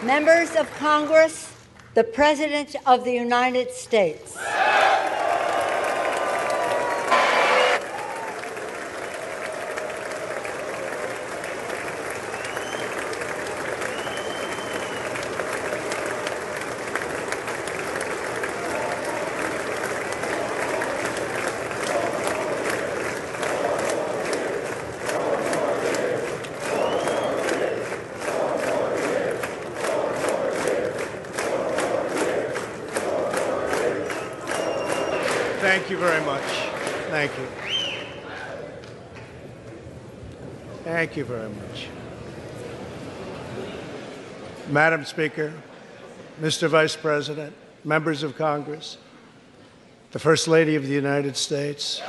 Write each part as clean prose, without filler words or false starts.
Members of Congress, the President of the United States. Thank you very much. Thank you. Thank you very much. Madam Speaker, Mr. Vice President, members of Congress, the First Lady of the United States,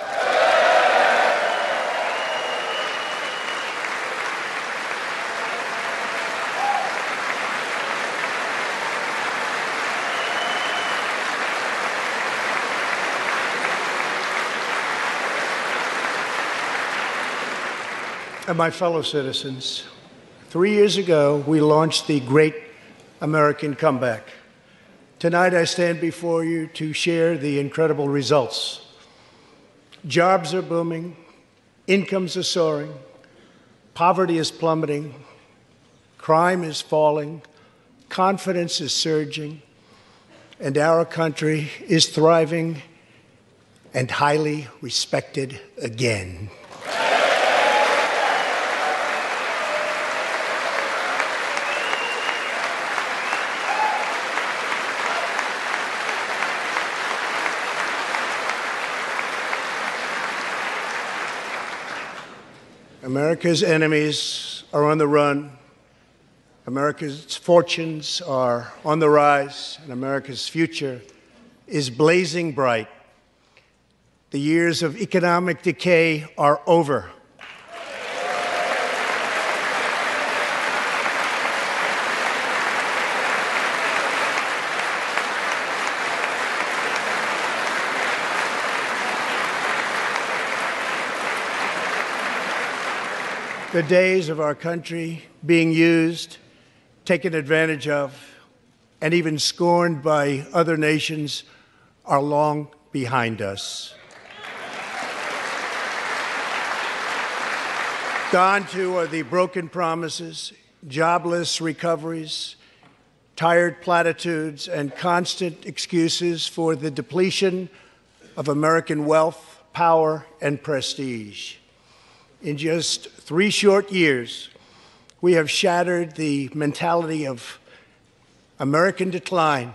and my fellow citizens, 3 years ago, we launched the Great American Comeback. Tonight, I stand before you to share the incredible results. Jobs are booming, incomes are soaring, poverty is plummeting, crime is falling, confidence is surging, and our country is thriving and highly respected again. America's enemies are on the run. America's fortunes are on the rise, and America's future is blazing bright. The years of economic decay are over. The days of our country being used, taken advantage of, and even scorned by other nations are long behind us. Gone too are the broken promises, jobless recoveries, tired platitudes, and constant excuses for the depletion of American wealth, power, and prestige. In just 3 short years, we have shattered the mentality of American decline,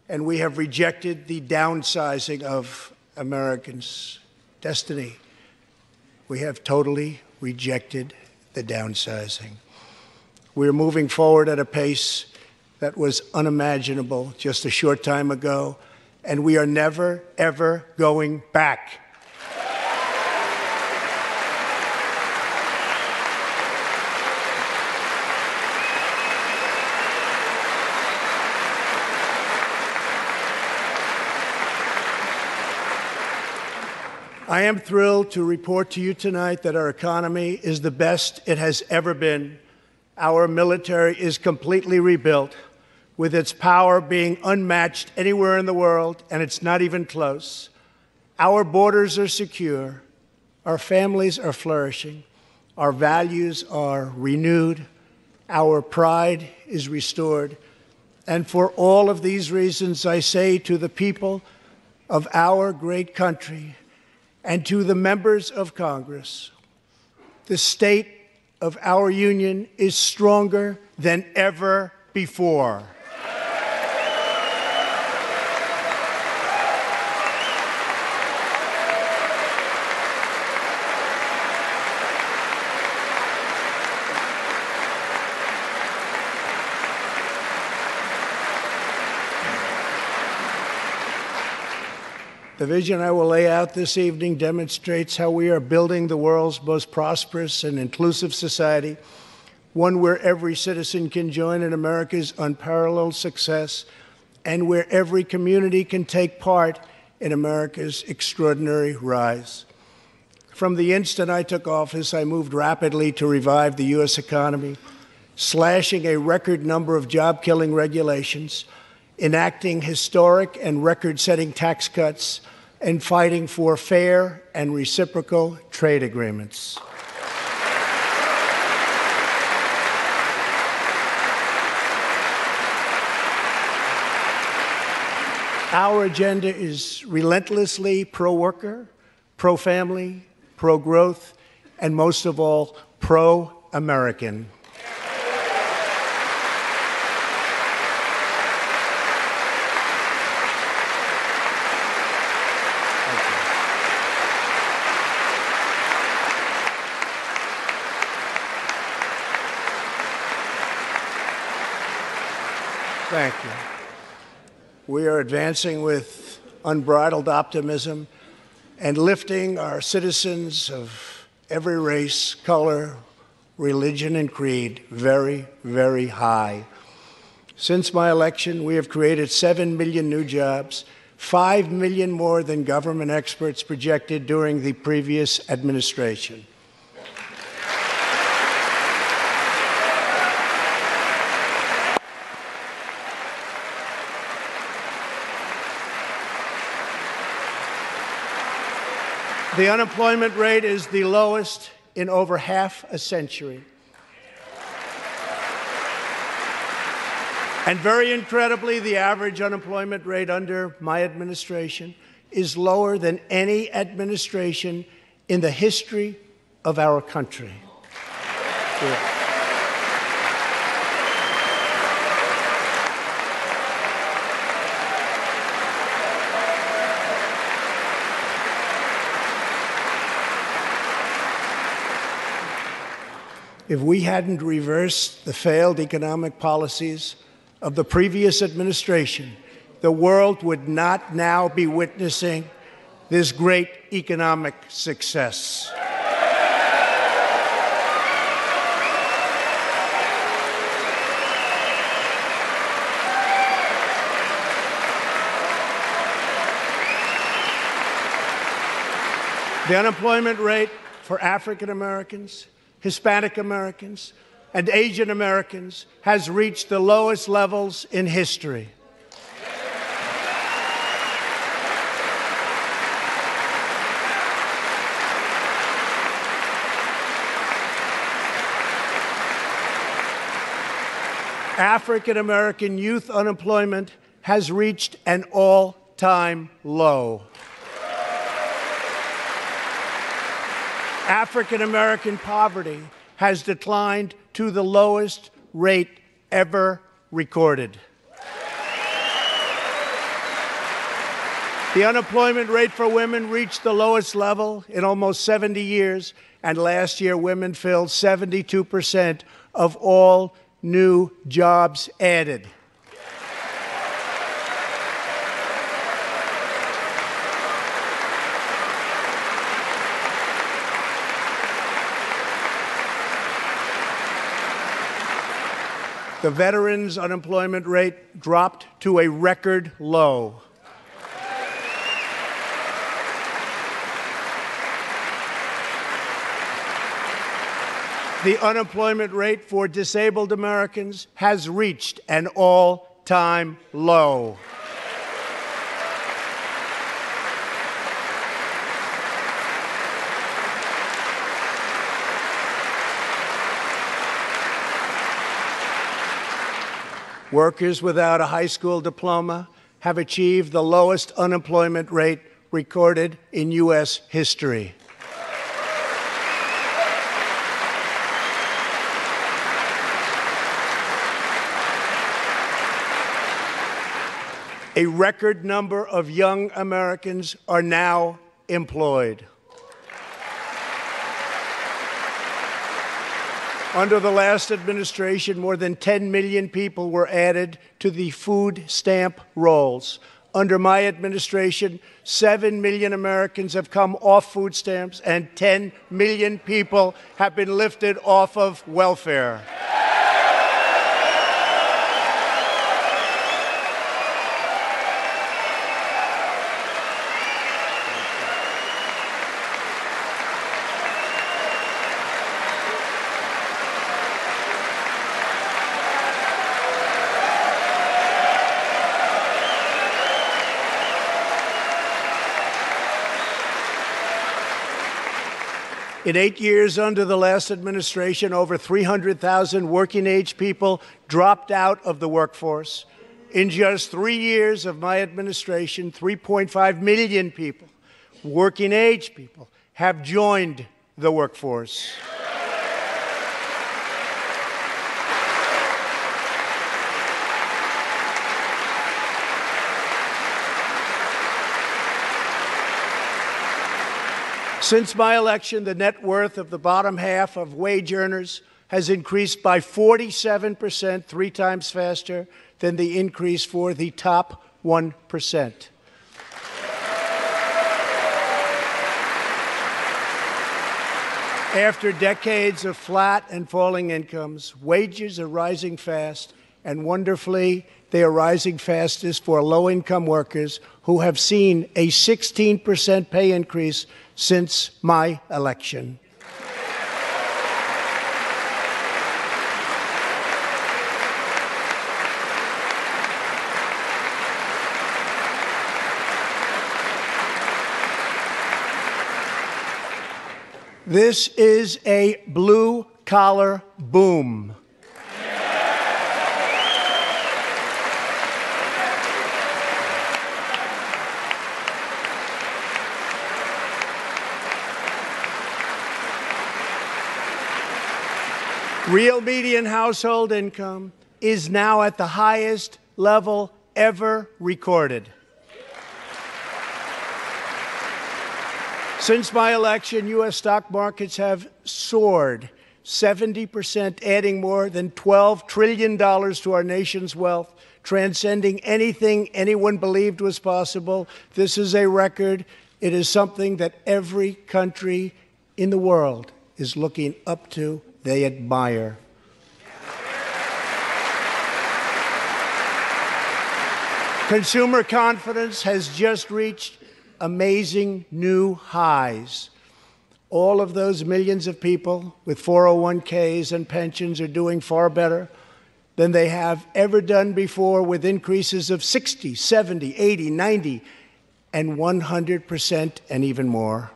and we have rejected the downsizing of Americans' destiny. We have totally rejected the downsizing. We're moving forward at a pace that was unimaginable just a short time ago, and we are never, ever going back. I am thrilled to report to you tonight that our economy is the best it has ever been. Our military is completely rebuilt, with its power being unmatched anywhere in the world, and it's not even close. Our borders are secure. Our families are flourishing. Our values are renewed. Our pride is restored. And for all of these reasons, I say to the people of our great country, and to the members of Congress, the state of our union is stronger than ever before. The vision I will lay out this evening demonstrates how we are building the world's most prosperous and inclusive society, one where every citizen can join in America's unparalleled success, and where every community can take part in America's extraordinary rise. From the instant I took office, I moved rapidly to revive the U.S. economy, slashing a record number of job-killing regulations, enacting historic and record-setting tax cuts, and fighting for fair and reciprocal trade agreements. Our agenda is relentlessly pro-worker, pro-family, pro-growth, and most of all, pro-American. Thank you. We are advancing with unbridled optimism and lifting our citizens of every race, color, religion, and creed very, very high. Since my election, we have created 7 million new jobs, 5 million more than government experts projected during the previous administration. The unemployment rate is the lowest in over half a century. And very incredibly, the average unemployment rate under my administration is lower than any administration in the history of our country. Yeah. If we hadn't reversed the failed economic policies of the previous administration, the world would not now be witnessing this great economic success. The unemployment rate for African Americans, Hispanic Americans, and Asian Americans has reached the lowest levels in history. African American youth unemployment has reached an all-time low. African American poverty has declined to the lowest rate ever recorded. The unemployment rate for women reached the lowest level in almost 70 years, and last year women filled 72% of all new jobs added. The veterans' unemployment rate dropped to a record low. The unemployment rate for disabled Americans has reached an all-time low. Workers without a high school diploma have achieved the lowest unemployment rate recorded in U.S. history. A record number of young Americans are now employed. Under the last administration, more than 10 million people were added to the food stamp rolls. Under my administration, 7 million Americans have come off food stamps, and 10 million people have been lifted off of welfare. In 8 years under the last administration, over 300,000 working-age people dropped out of the workforce. In just 3 years of my administration, 3.5 million people, working-age people, have joined the workforce. Since my election, the net worth of the bottom half of wage earners has increased by 47%, 3 times faster than the increase for the top 1%. After decades of flat and falling incomes, wages are rising fast, and wonderfully, they are rising fastest for low-income workers who have seen a 16% pay increase since my election. This is a blue-collar boom. Real median household income is now at the highest level ever recorded. Since my election, U.S. stock markets have soared 70%, adding more than $12 trillion to our nation's wealth, transcending anything anyone believed was possible. This is a record. It is something that every country in the world is looking up to. They admire. Consumer confidence has just reached amazing new highs. All of those millions of people with 401ks and pensions are doing far better than they have ever done before, with increases of 60, 70, 80, 90, and 100% and even more.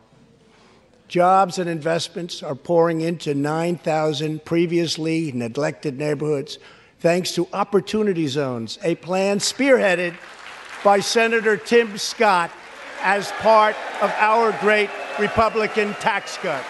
Jobs and investments are pouring into 9,000 previously neglected neighborhoods, thanks to Opportunity Zones, a plan spearheaded by Senator Tim Scott as part of our great Republican tax cuts.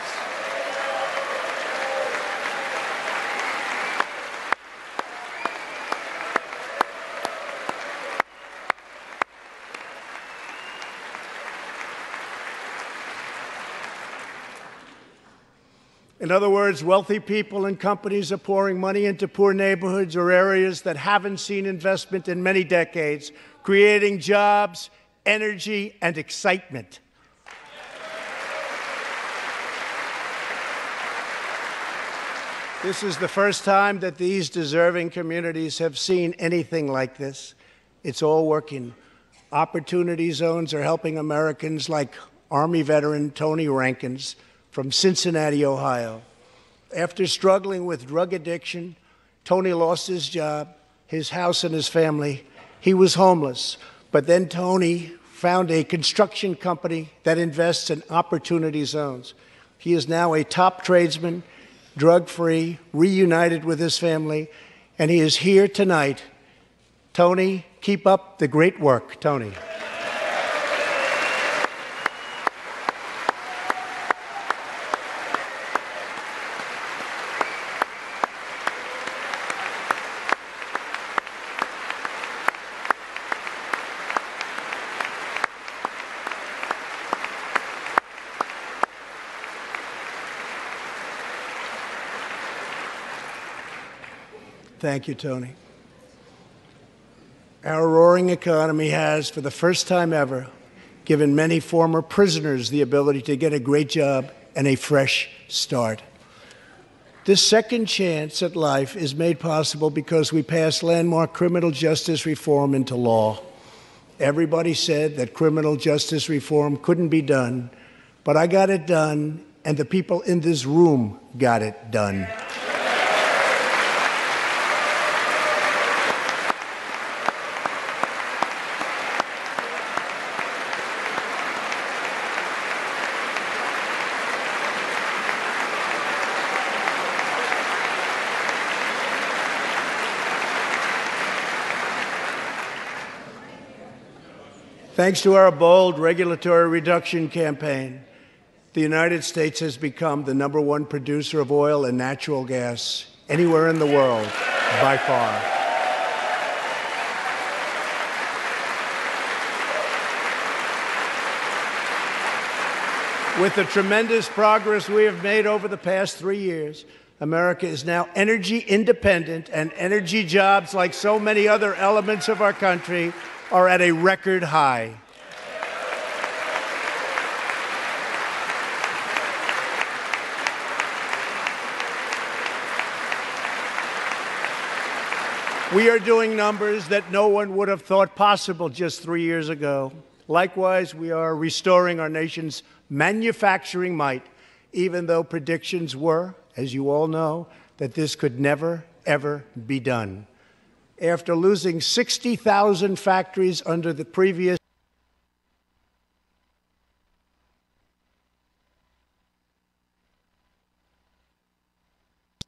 In other words, wealthy people and companies are pouring money into poor neighborhoods or areas that haven't seen investment in many decades, creating jobs, energy, and excitement. This is the first time that these deserving communities have seen anything like this. It's all working. Opportunity Zones are helping Americans like Army veteran Tony Rankins from Cincinnati, Ohio. After struggling with drug addiction, Tony lost his job, his house, and his family. He was homeless. But then Tony found a construction company that invests in Opportunity Zones. He is now a top tradesman, drug-free, reunited with his family, and he is here tonight. Tony, keep up the great work, Tony. Thank you, Tony. Our roaring economy has, for the first time ever, given many former prisoners the ability to get a great job and a fresh start. This second chance at life is made possible because we passed landmark criminal justice reform into law. Everybody said that criminal justice reform couldn't be done, but I got it done, and the people in this room got it done. Thanks to our bold regulatory reduction campaign, the United States has become the #1 producer of oil and natural gas anywhere in the world, by far. With the tremendous progress we have made over the past 3 years, America is now energy independent, and energy jobs, like so many other elements of our country, are at a record high. We are doing numbers that no one would have thought possible just 3 years ago. Likewise, we are restoring our nation's manufacturing might, even though predictions were, as you all know, that this could never, ever be done. After losing 60,000 factories under the previous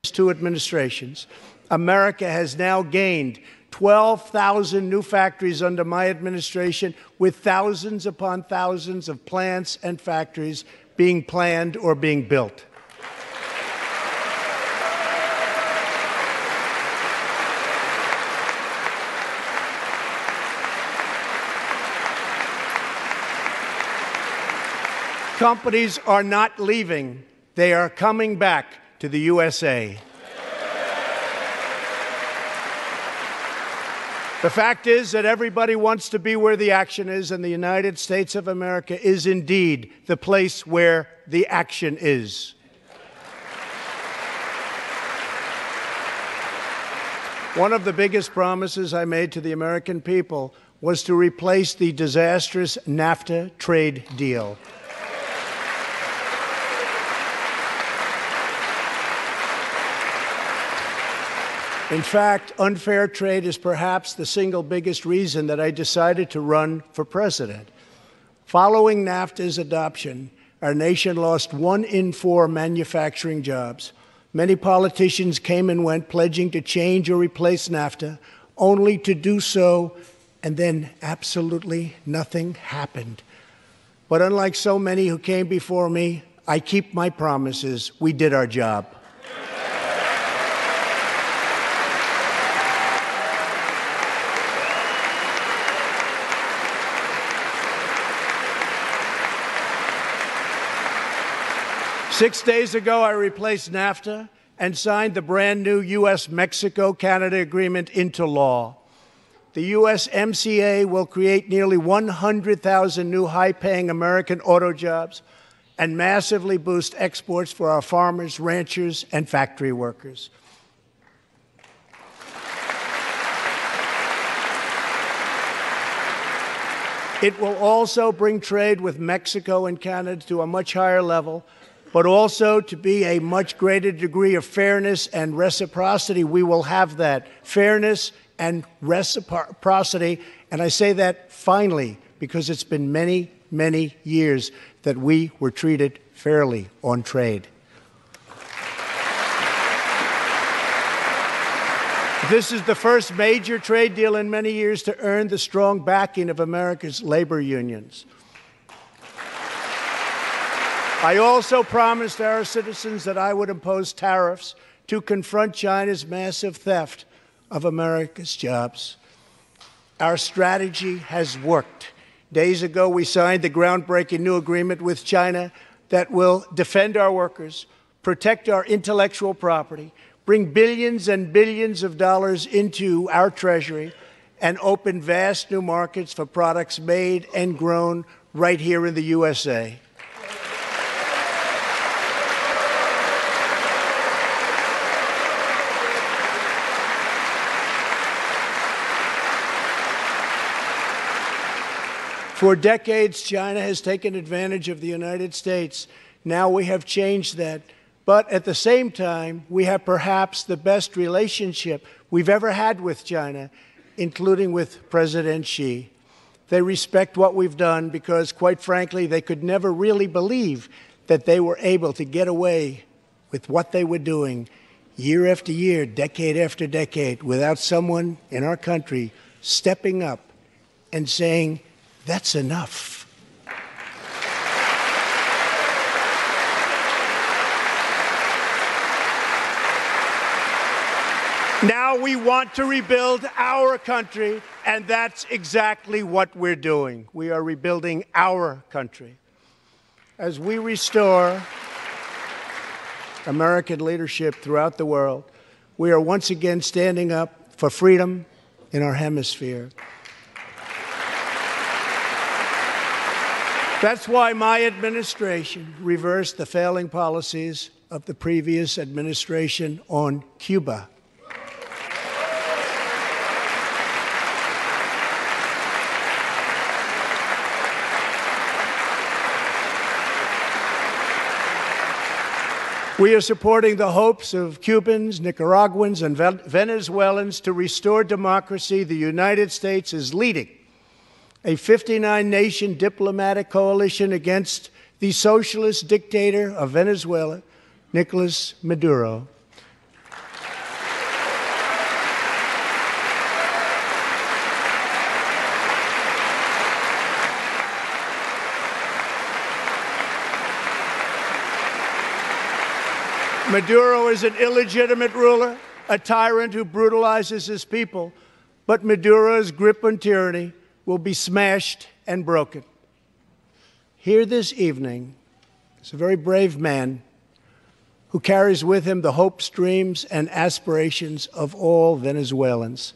two administrations, America has now gained 12,000 new factories under my administration, with thousands upon thousands of plants and factories being planned or being built. Companies are not leaving. They are coming back to the USA. The fact is that everybody wants to be where the action is, and the United States of America is indeed the place where the action is. One of the biggest promises I made to the American people was to replace the disastrous NAFTA trade deal. In fact, unfair trade is perhaps the single biggest reason that I decided to run for president. Following NAFTA's adoption, our nation lost 1 in 4 manufacturing jobs. Many politicians came and went, pledging to change or replace NAFTA, only to do so, and then absolutely nothing happened. But unlike so many who came before me, I keep my promises. We did our job. Six days ago, I replaced NAFTA and signed the brand new U.S.-Mexico-Canada agreement into law. The USMCA will create nearly 100,000 new high-paying American auto jobs and massively boost exports for our farmers, ranchers, and factory workers. It will also bring trade with Mexico and Canada to a much higher level, but also to be a much greater degree of fairness and reciprocity. We will have that fairness and reciprocity, and I say that finally because it's been many, many years that we were treated fairly on trade. This is the first major trade deal in many years to earn the strong backing of America's labor unions. I also promised our citizens that I would impose tariffs to confront China's massive theft of America's jobs. Our strategy has worked. Days ago, we signed the groundbreaking new agreement with China that will defend our workers, protect our intellectual property, bring billions and billions of dollars into our treasury, and open vast new markets for products made and grown right here in the USA. For decades, China has taken advantage of the United States. Now we have changed that. But at the same time, we have perhaps the best relationship we've ever had with China, including with President Xi. They respect what we've done because, quite frankly, they could never really believe that they were able to get away with what they were doing year after year, decade after decade, without someone in our country stepping up and saying, that's enough. Now we want to rebuild our country, and that's exactly what we're doing. We are rebuilding our country. As we restore American leadership throughout the world, we are once again standing up for freedom in our hemisphere. That's why my administration reversed the failing policies of the previous administration on Cuba. We are supporting the hopes of Cubans, Nicaraguans, and Venezuelans to restore democracy. The United States is leading a 59-nation diplomatic coalition against the socialist dictator of Venezuela, Nicolas Maduro. Maduro is an illegitimate ruler, a tyrant who brutalizes his people, but Maduro's grip on tyranny will be smashed and broken. Here this evening is a very brave man who carries with him the hopes, dreams, and aspirations of all Venezuelans.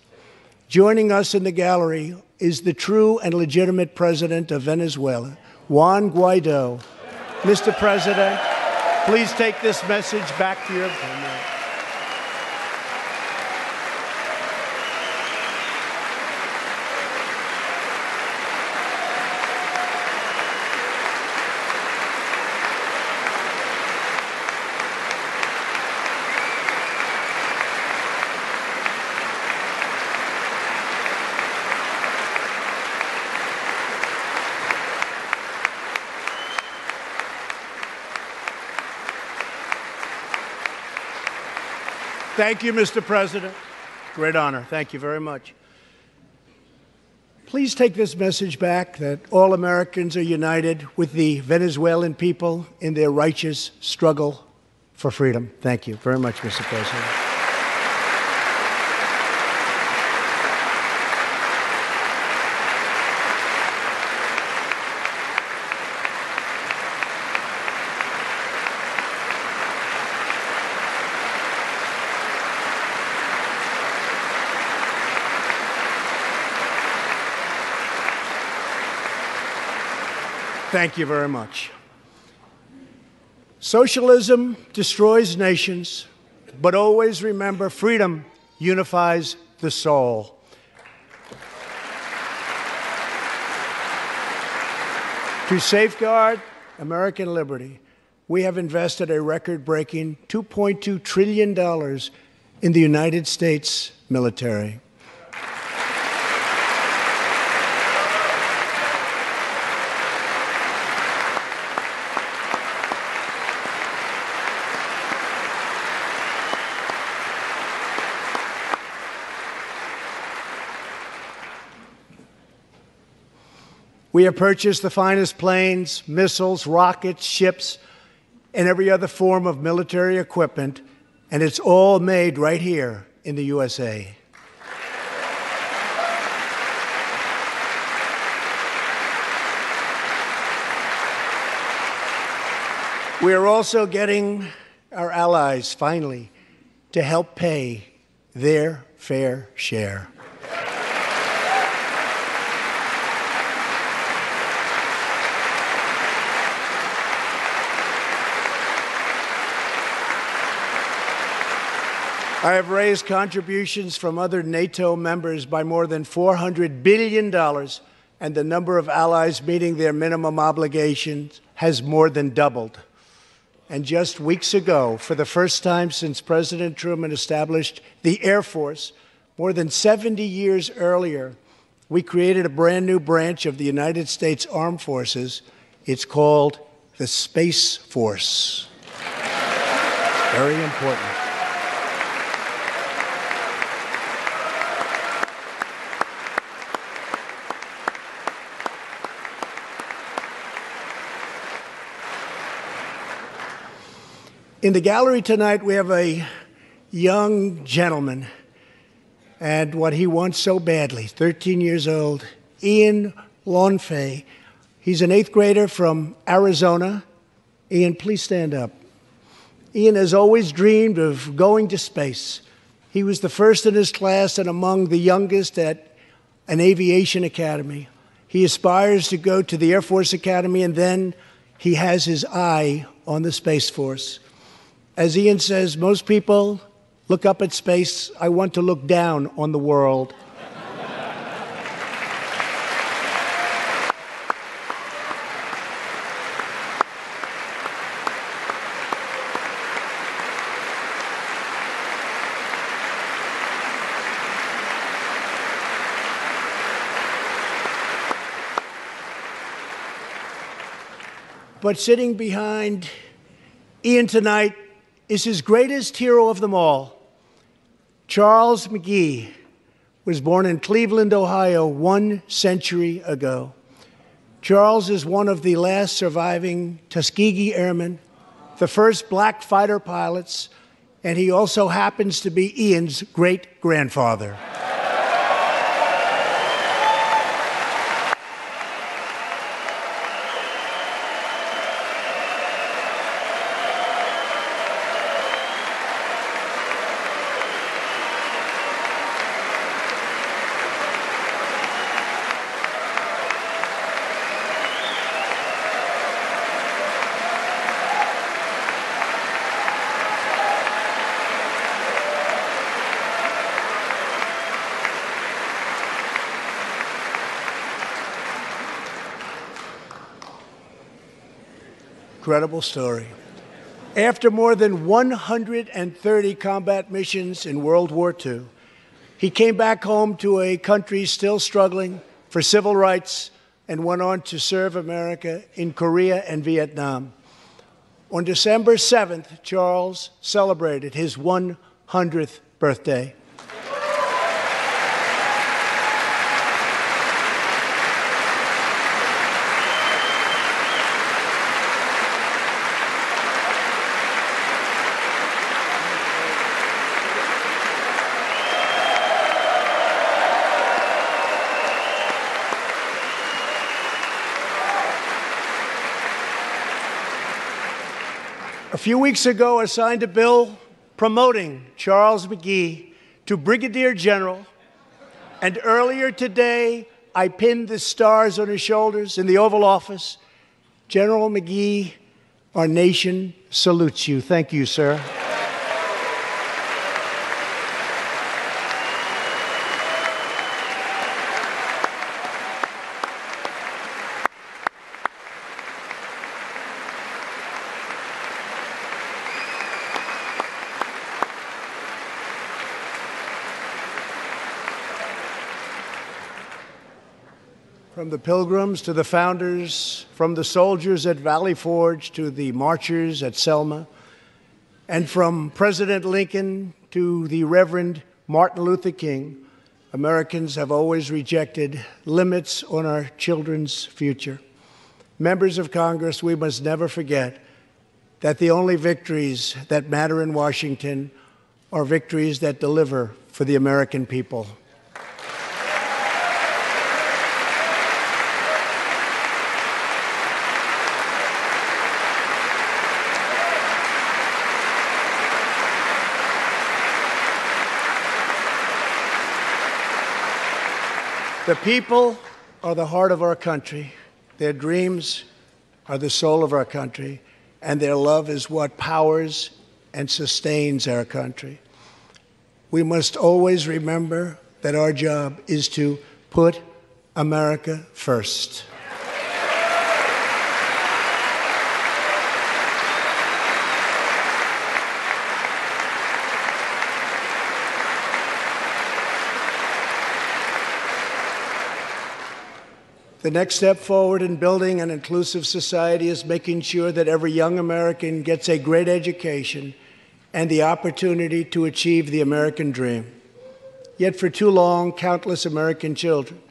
Joining us in the gallery is the true and legitimate president of Venezuela, Juan Guaido. Mr. President, please take this message back to your homeland. Thank you, Mr. President. Great honor. Thank you very much. Please take this message back that all Americans are united with the Venezuelan people in their righteous struggle for freedom. Thank you very much, Mr. President. Thank you very much. Socialism destroys nations, but always remember, freedom unifies the soul. To safeguard American liberty, we have invested a record-breaking $2.2 trillion in the United States military. We have purchased the finest planes, missiles, rockets, ships, and every other form of military equipment, and it's all made right here in the USA. We are also getting our allies, finally, to help pay their fair share. I have raised contributions from other NATO members by more than $400 billion, and the number of allies meeting their minimum obligations has more than doubled. And just weeks ago, for the first time since President Truman established the Air Force, more than 70 years earlier, we created a brand new branch of the United States Armed Forces. It's called the Space Force. Very important. In the gallery tonight, we have a young gentleman and what he wants so badly, 13 years old, Ian Launfay. He's an 8th grader from Arizona. Ian, please stand up. Ian has always dreamed of going to space. He was the first in his class and among the youngest at an aviation academy. He aspires to go to the Air Force Academy, and then he has his eye on the Space Force. As Ian says, most people look up at space. I want to look down on the world. But sitting behind Ian tonight is his greatest hero of them all. Charles McGee was born in Cleveland, Ohio, 1 century ago. Charles is one of the last surviving Tuskegee Airmen, the first black fighter pilots, and he also happens to be Ian's great-grandfather. Incredible story. After more than 130 combat missions in World War II, he came back home to a country still struggling for civil rights and went on to serve America in Korea and Vietnam. On December 7th, Charles celebrated his 100th birthday. A few weeks ago, I signed a bill promoting Charles McGee to Brigadier General, and earlier today, I pinned the stars on his shoulders in the Oval Office. General McGee, our nation salutes you. Thank you, sir. From the Pilgrims to the founders, from the soldiers at Valley Forge to the marchers at Selma, and from President Lincoln to the Reverend Martin Luther King, Americans have always rejected limits on our children's future. Members of Congress, we must never forget that the only victories that matter in Washington are victories that deliver for the American people. The people are the heart of our country. Their dreams are the soul of our country, and their love is what powers and sustains our country. We must always remember that our job is to put America first. The next step forward in building an inclusive society is making sure that every young American gets a great education and the opportunity to achieve the American dream. Yet for too long, countless American children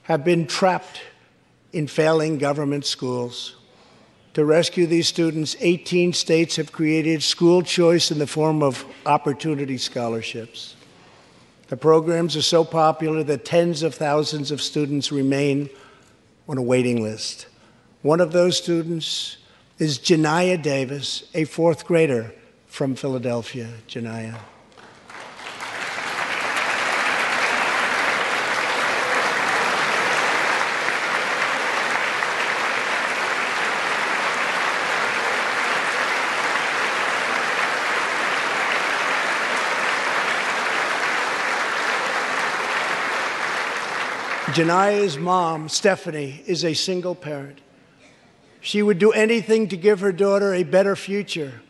have been trapped in failing government schools. To rescue these students, 18 states have created school choice in the form of opportunity scholarships. The programs are so popular that tens of thousands of students remain on a waiting list. One of those students is Janiyah Davis, a fourth grader from Philadelphia. Janiyah. Janiyah's mom, Stephanie, is a single parent. She would do anything to give her daughter a better future.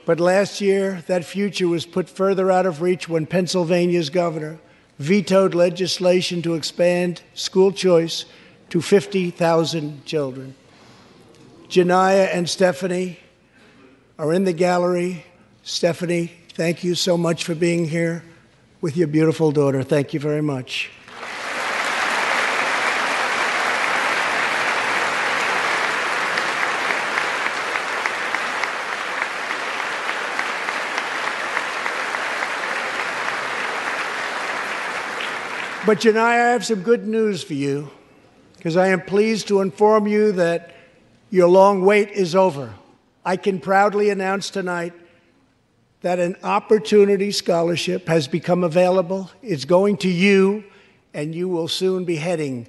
But last year, that future was put further out of reach when Pennsylvania's governor vetoed legislation to expand school choice to 50,000 children. Janiyah and Stephanie are in the gallery. Stephanie, thank you so much for being here with your beautiful daughter. Thank you very much. But Janiyah, I have some good news for you, because I am pleased to inform you that your long wait is over. I can proudly announce tonight that an opportunity scholarship has become available. It's going to you, and you will soon be heading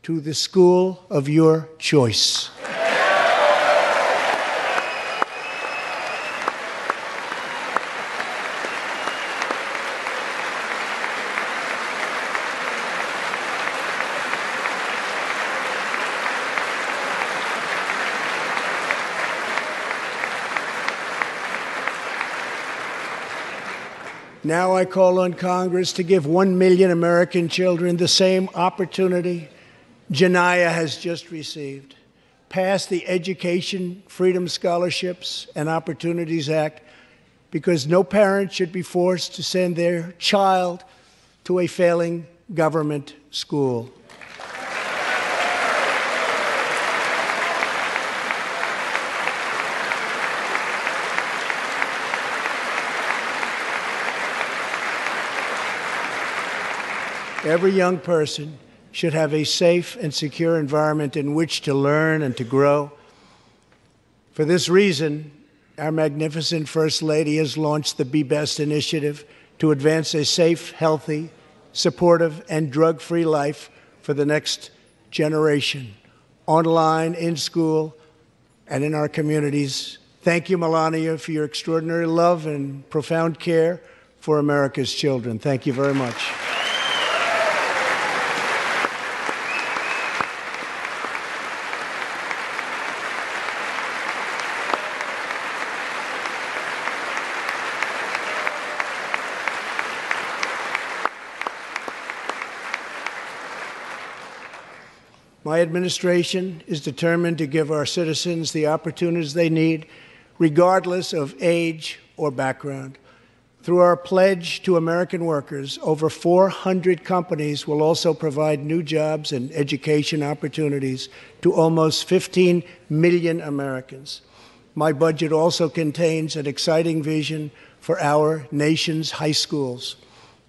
to the school of your choice. Now I call on Congress to give 1 million American children the same opportunity Janiyah has just received. Pass the Education Freedom Scholarships and Opportunities Act, because no parent should be forced to send their child to a failing government school. Every young person should have a safe and secure environment in which to learn and to grow. For this reason, our magnificent First Lady has launched the Be Best initiative to advance a safe, healthy, supportive, and drug-free life for the next generation, online, in school, and in our communities. Thank you, Melania, for your extraordinary love and profound care for America's children. Thank you very much. My administration is determined to give our citizens the opportunities they need, regardless of age or background. Through our pledge to American workers, over 400 companies will also provide new jobs and education opportunities to almost 15 million Americans. My budget also contains an exciting vision for our nation's high schools.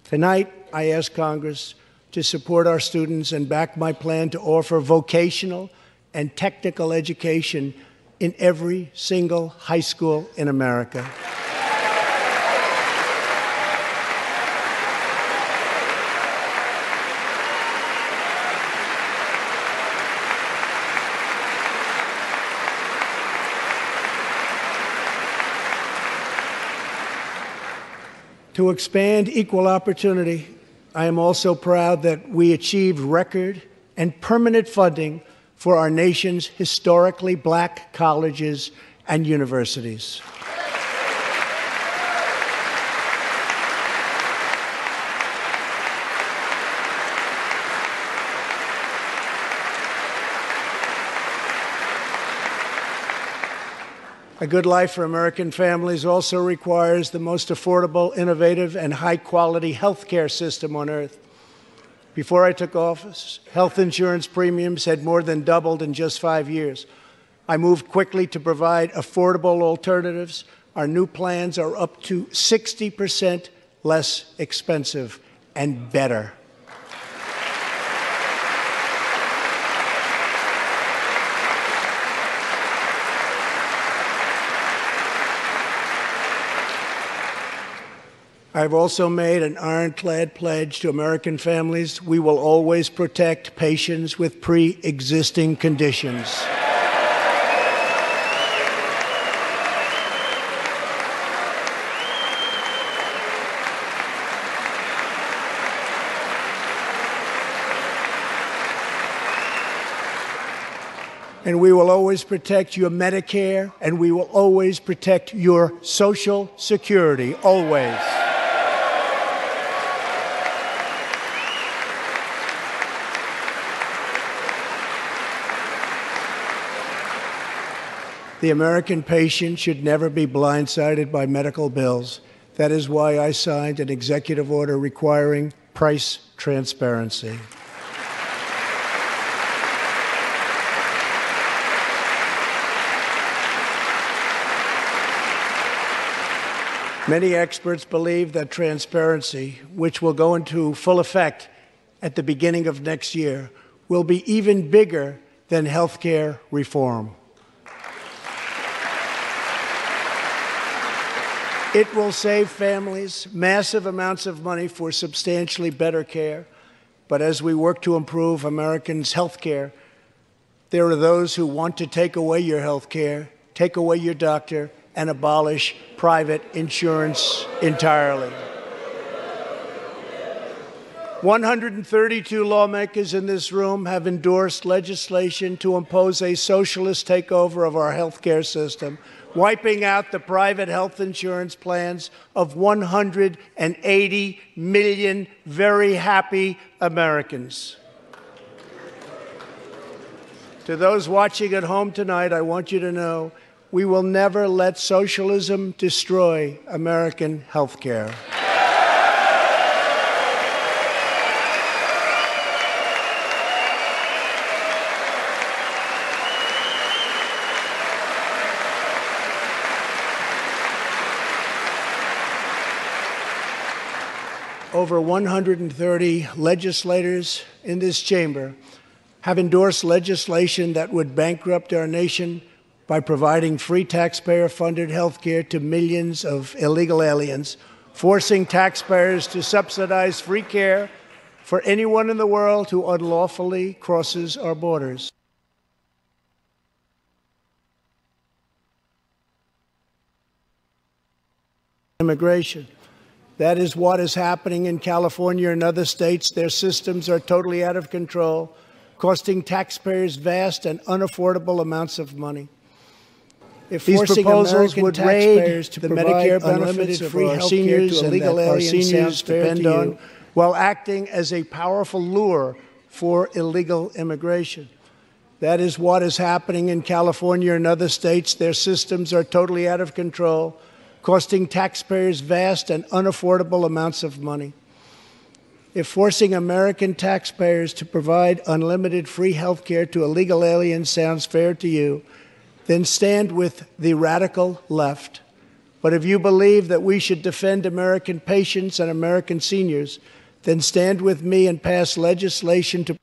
Tonight, I ask Congress to support our students and back my plan to offer vocational and technical education in every single high school in America. To expand equal opportunity, I am also proud that we achieved record and permanent funding for our nation's historically black colleges and universities. A good life for American families also requires the most affordable, innovative, and high-quality health care system on earth. Before I took office, health insurance premiums had more than doubled in just 5 years. I moved quickly to provide affordable alternatives. Our new plans are up to 60% less expensive and better. I've also made an ironclad pledge to American families. We will always protect patients with pre-existing conditions. And we will always protect your Medicare, and we will always protect your Social Security, always. The American patient should never be blindsided by medical bills. That is why I signed an executive order requiring price transparency. Many experts believe that transparency, which will go into full effect at the beginning of next year, will be even bigger than health care reform. It will save families massive amounts of money for substantially better care. But as we work to improve Americans' health care, there are those who want to take away your health care, take away your doctor, and abolish private insurance entirely. 132 lawmakers in this room have endorsed legislation to impose a socialist takeover of our health care system, wiping out the private health insurance plans of 180 million very happy Americans. To those watching at home tonight, I want you to know we will never let socialism destroy American health care. Over 130 legislators in this chamber have endorsed legislation that would bankrupt our nation by providing free taxpayer-funded health care to millions of illegal aliens, forcing taxpayers to subsidize free care for anyone in the world who unlawfully crosses our borders. Immigration. That is what is happening in California and other states. Their systems are totally out of control, costing taxpayers vast and unaffordable amounts of money. If these proposals would raid the Medicare benefits of our seniors and illegal aliens depend on, while acting as a powerful lure for illegal immigration. That is what is happening in California and other states. Their systems are totally out of control, costing taxpayers vast and unaffordable amounts of money. If forcing American taxpayers to provide unlimited free health care to illegal aliens sounds fair to you, then stand with the radical left. But if you believe that we should defend American patients and American seniors, then stand with me and pass legislation to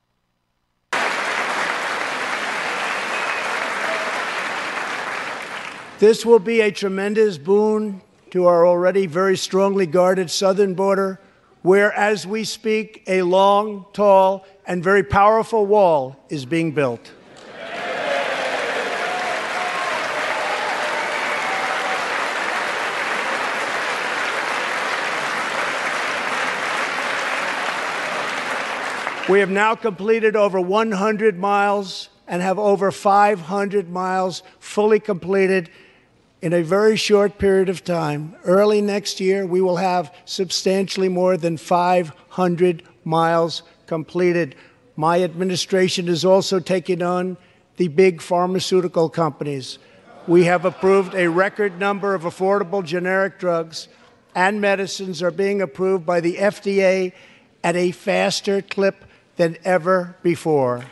This will be a tremendous boon to our already very strongly guarded southern border, where, as we speak, a long, tall, and very powerful wall is being built. We have now completed over 100 miles and have over 500 miles fully completed in a very short period of time. Early next year, we will have substantially more than 500 miles completed. My administration is also taking on the big pharmaceutical companies. We have approved a record number of affordable generic drugs, and medicines are being approved by the FDA at a faster clip than ever before.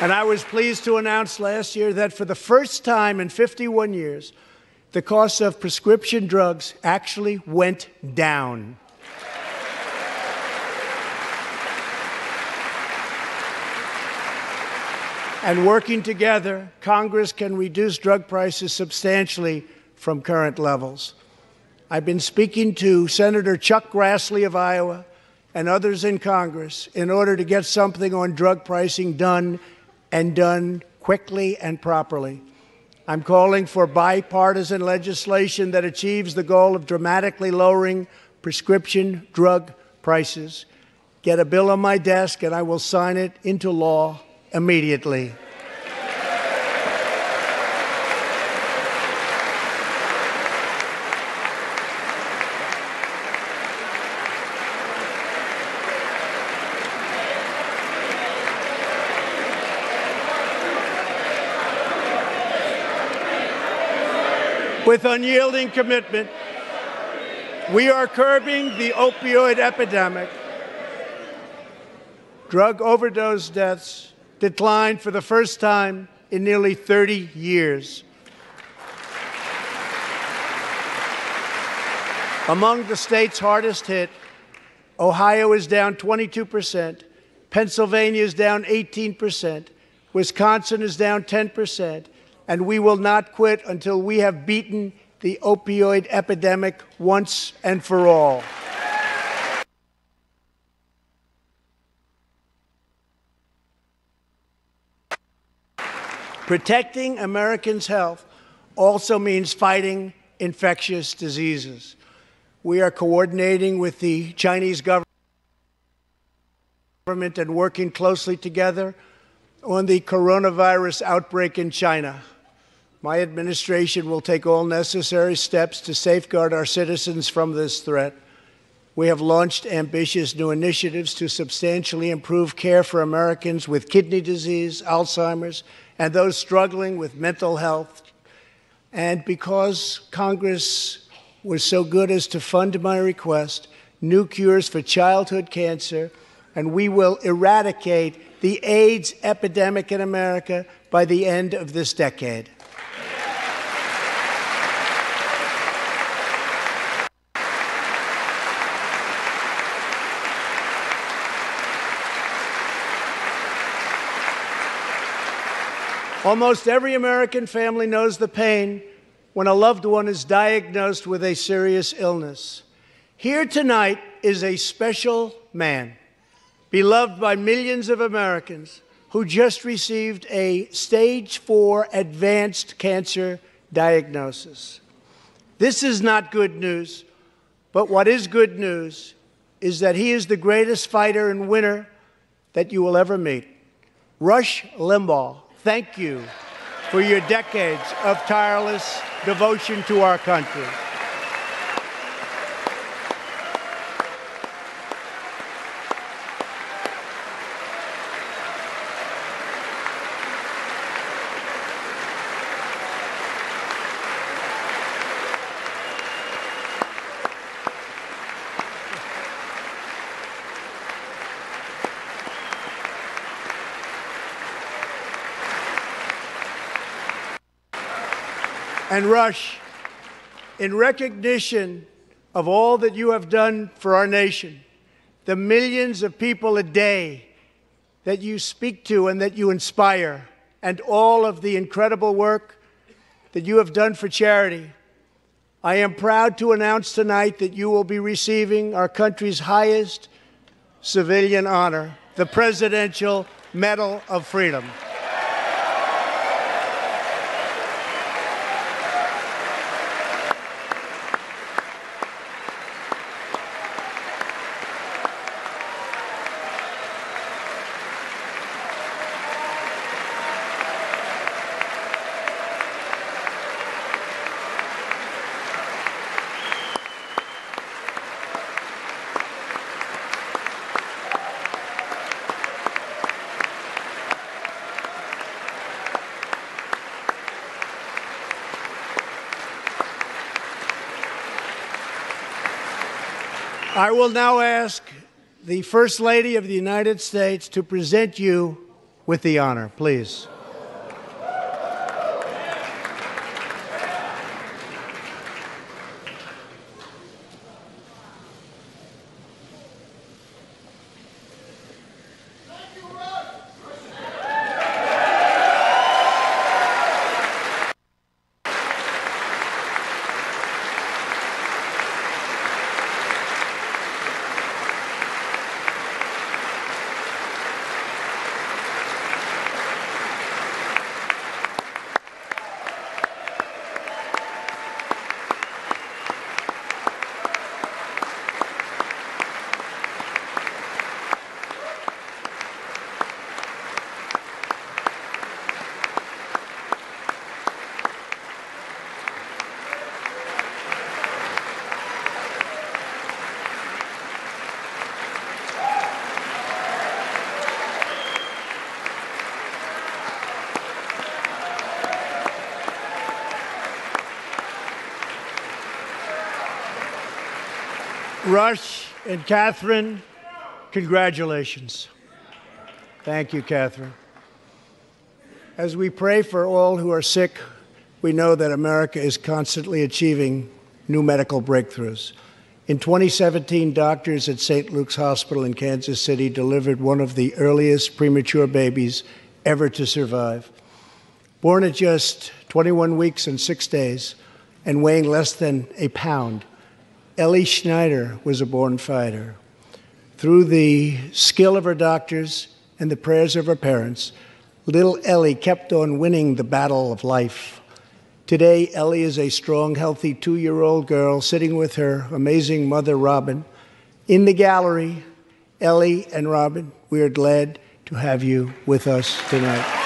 And I was pleased to announce last year that for the first time in 51 years, the cost of prescription drugs actually went down. And working together, Congress can reduce drug prices substantially from current levels. I've been speaking to Senator Chuck Grassley of Iowa and others in Congress in order to get something on drug pricing done, and done quickly and properly. I'm calling for bipartisan legislation that achieves the goal of dramatically lowering prescription drug prices. Get a bill on my desk and I will sign it into law immediately. With unyielding commitment, we are curbing the opioid epidemic. Drug overdose deaths declined for the first time in nearly 30 years. Among the states hardest hit, Ohio is down 22%, Pennsylvania is down 18%, Wisconsin is down 10%, and we will not quit until we have beaten the opioid epidemic once and for all. Protecting Americans' health also means fighting infectious diseases. We are coordinating with the Chinese government and working closely together on the coronavirus outbreak in China. My administration will take all necessary steps to safeguard our citizens from this threat. We have launched ambitious new initiatives to substantially improve care for Americans with kidney disease, Alzheimer's, and those struggling with mental health. And because Congress was so good as to fund my request, new cures for childhood cancer, and we will eradicate the AIDS epidemic in America by the end of this decade. Almost every American family knows the pain when a loved one is diagnosed with a serious illness. Here tonight is a special man, beloved by millions of Americans, who just received a stage 4 advanced cancer diagnosis. This is not good news, but what is good news is that he is the greatest fighter and winner that you will ever meet. Rush Limbaugh, thank you for your decades of tireless devotion to our country. And Rush, in recognition of all that you have done for our nation, the millions of people a day that you speak to and that you inspire, and all of the incredible work that you have done for charity, I am proud to announce tonight that you will be receiving our country's highest civilian honor, the Presidential Medal of Freedom. I will now ask the First Lady of the United States to present you with with the honor, please. Rush and Catherine, congratulations. Thank you, Catherine. As we pray for all who are sick, we know that America is constantly achieving new medical breakthroughs. In 2017, doctors at St. Luke's Hospital in Kansas City delivered one of the earliest premature babies ever to survive. Born at just 21 weeks and 6 days and weighing less than a pound, Ellie Schneider was a born fighter. Through the skill of her doctors and the prayers of her parents, little Ellie kept on winning the battle of life. Today, Ellie is a strong, healthy 2-year-old girl sitting with her amazing mother, Robin. In the gallery, Ellie and Robin, we are glad to have you with us tonight.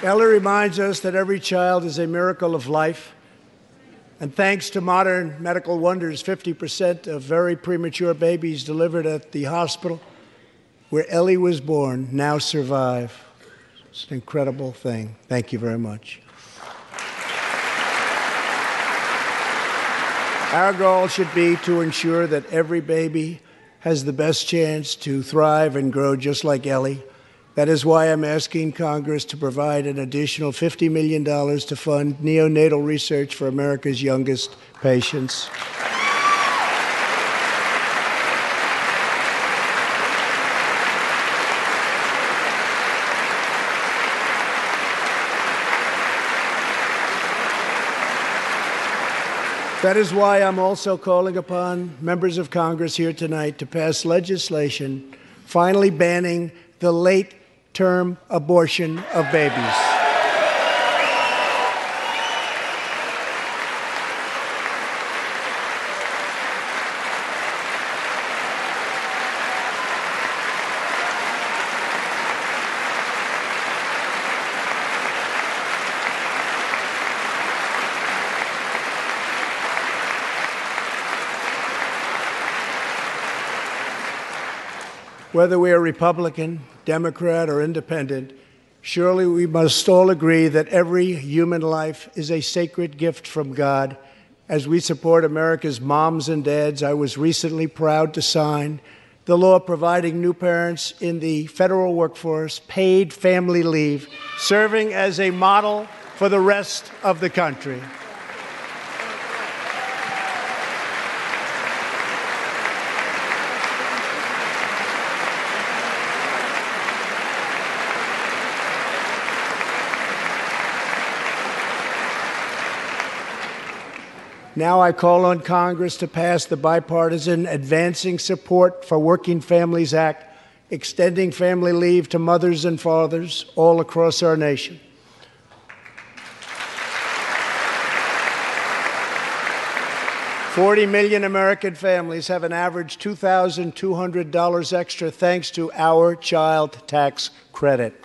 Ellie reminds us that every child is a miracle of life. And thanks to modern medical wonders, 50% of very premature babies delivered at the hospital where Ellie was born now survive. It's an incredible thing. Thank you very much. Our goal should be to ensure that every baby has the best chance to thrive and grow just like Ellie. That is why I'm asking Congress to provide an additional $50 million to fund neonatal research for America's youngest patients. That is why I'm also calling upon members of Congress here tonight to pass legislation finally banning the late-term abortion of babies. Whether we are Republican, Democrat, or Independent, surely we must all agree that every human life is a sacred gift from God. As we support America's moms and dads, I was recently proud to sign the law providing new parents in the federal workforce paid family leave, serving as a model for the rest of the country. Now I call on Congress to pass the bipartisan Advancing Support for Working Families Act, extending family leave to mothers and fathers all across our nation. $40 million American families have an average $2,200 extra thanks to our child tax credit.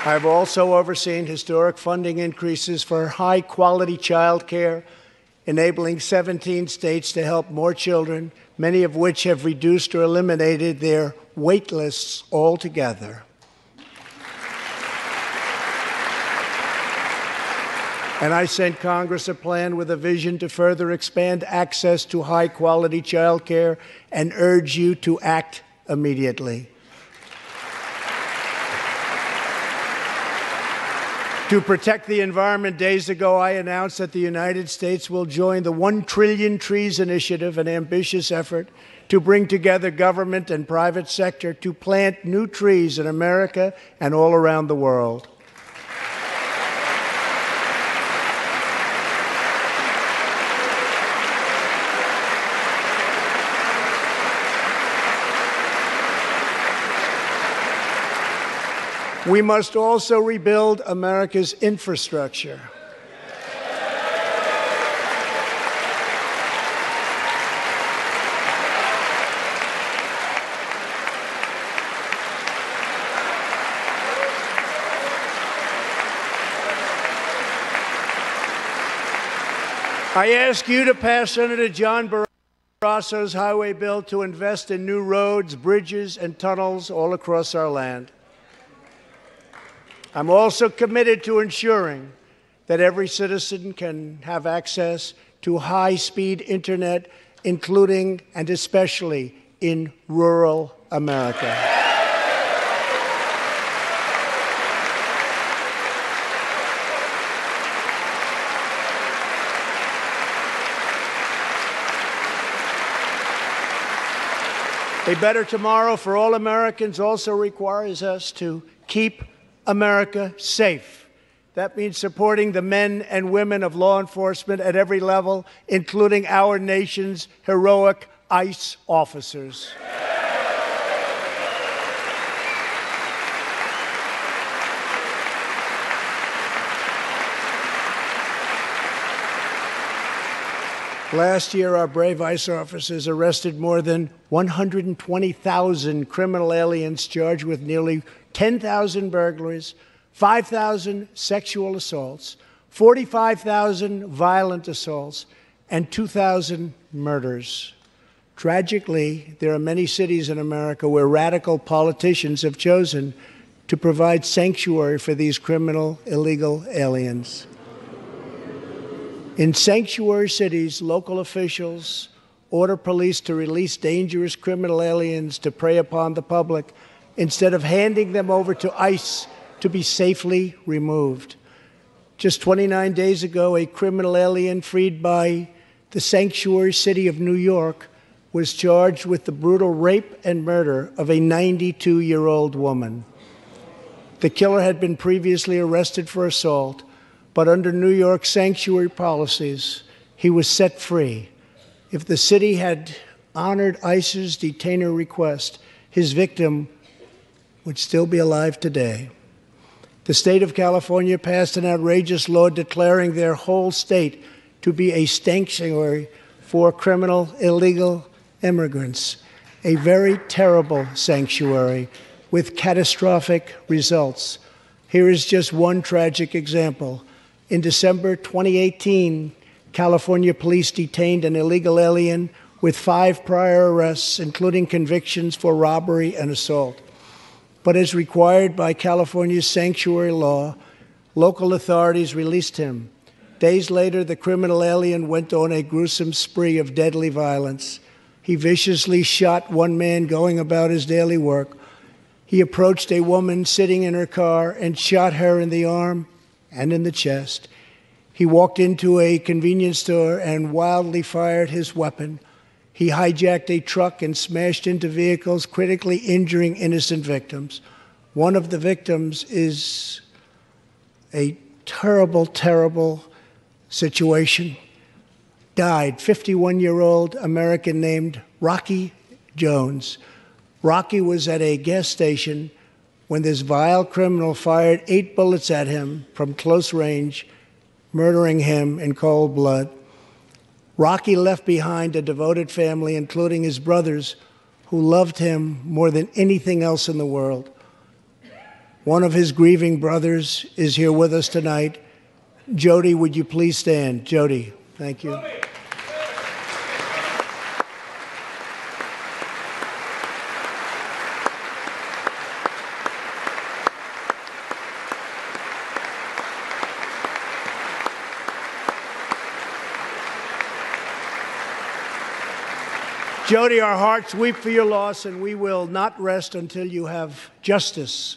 I've also overseen historic funding increases for high-quality child care, enabling 17 states to help more children, many of which have reduced or eliminated their wait lists altogether. And I sent Congress a plan with a vision to further expand access to high-quality child care and urge you to act immediately. To protect the environment, days ago I announced that the United States will join the 1 Trillion Trees Initiative, an ambitious effort to bring together government and private sector to plant new trees in America and all around the world. We must also rebuild America's infrastructure. I ask you to pass Senator John Barrasso's highway bill to invest in new roads, bridges, and tunnels all across our land. I'm also committed to ensuring that every citizen can have access to high-speed internet, including and especially in rural America. A better tomorrow for all Americans also requires us to keep America safe. That means supporting the men and women of law enforcement at every level, including our nation's heroic ICE officers. Last year, our brave ICE officers arrested more than 120,000 criminal aliens charged with nearly 10,000 burglaries, 5,000 sexual assaults, 45,000 violent assaults, and 2,000 murders. Tragically, there are many cities in America where radical politicians have chosen to provide sanctuary for these criminal illegal aliens. In sanctuary cities, local officials order police to release dangerous criminal aliens to prey upon the public instead of handing them over to ICE to be safely removed. Just 29 days ago, a criminal alien freed by the sanctuary city of New York was charged with the brutal rape and murder of a 92-year-old woman. The killer had been previously arrested for assault, but under New York sanctuary policies, he was set free. If the city had honored ICE's detainer request, his victim would still be alive today. The state of California passed an outrageous law declaring their whole state to be a sanctuary for criminal illegal immigrants, a very terrible sanctuary with catastrophic results. Here is just one tragic example. In December 2018, California police detained an illegal alien with 5 prior arrests, including convictions for robbery and assault. But as required by California's sanctuary law, local authorities released him. Days later, the criminal alien went on a gruesome spree of deadly violence. He viciously shot one man going about his daily work. He approached a woman sitting in her car and shot her in the arm and in the chest. He walked into a convenience store and wildly fired his weapon. He hijacked a truck and smashed into vehicles, critically injuring innocent victims. One of the victims is a terrible, terrible situation. Died, 51-year-old American named Rocky Jones. Rocky was at a gas station when this vile criminal fired 8 bullets at him from close range, murdering him in cold blood. Rocky left behind a devoted family, including his brothers, who loved him more than anything else in the world. One of his grieving brothers is here with us tonight. Jody, would you please stand? Jody, thank you. Jody, our hearts weep for your loss, and we will not rest until you have justice.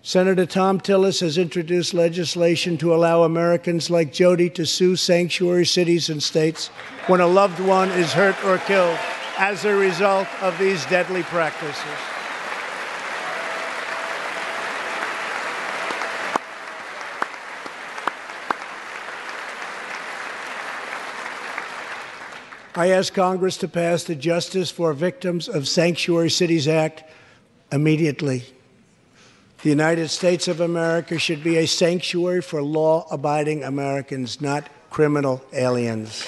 Senator Thom Tillis has introduced legislation to allow Americans like Jody to sue sanctuary cities and states when a loved one is hurt or killed as a result of these deadly practices. I ask Congress to pass the Justice for Victims of Sanctuary Cities Act immediately. The United States of America should be a sanctuary for law-abiding Americans, not criminal aliens.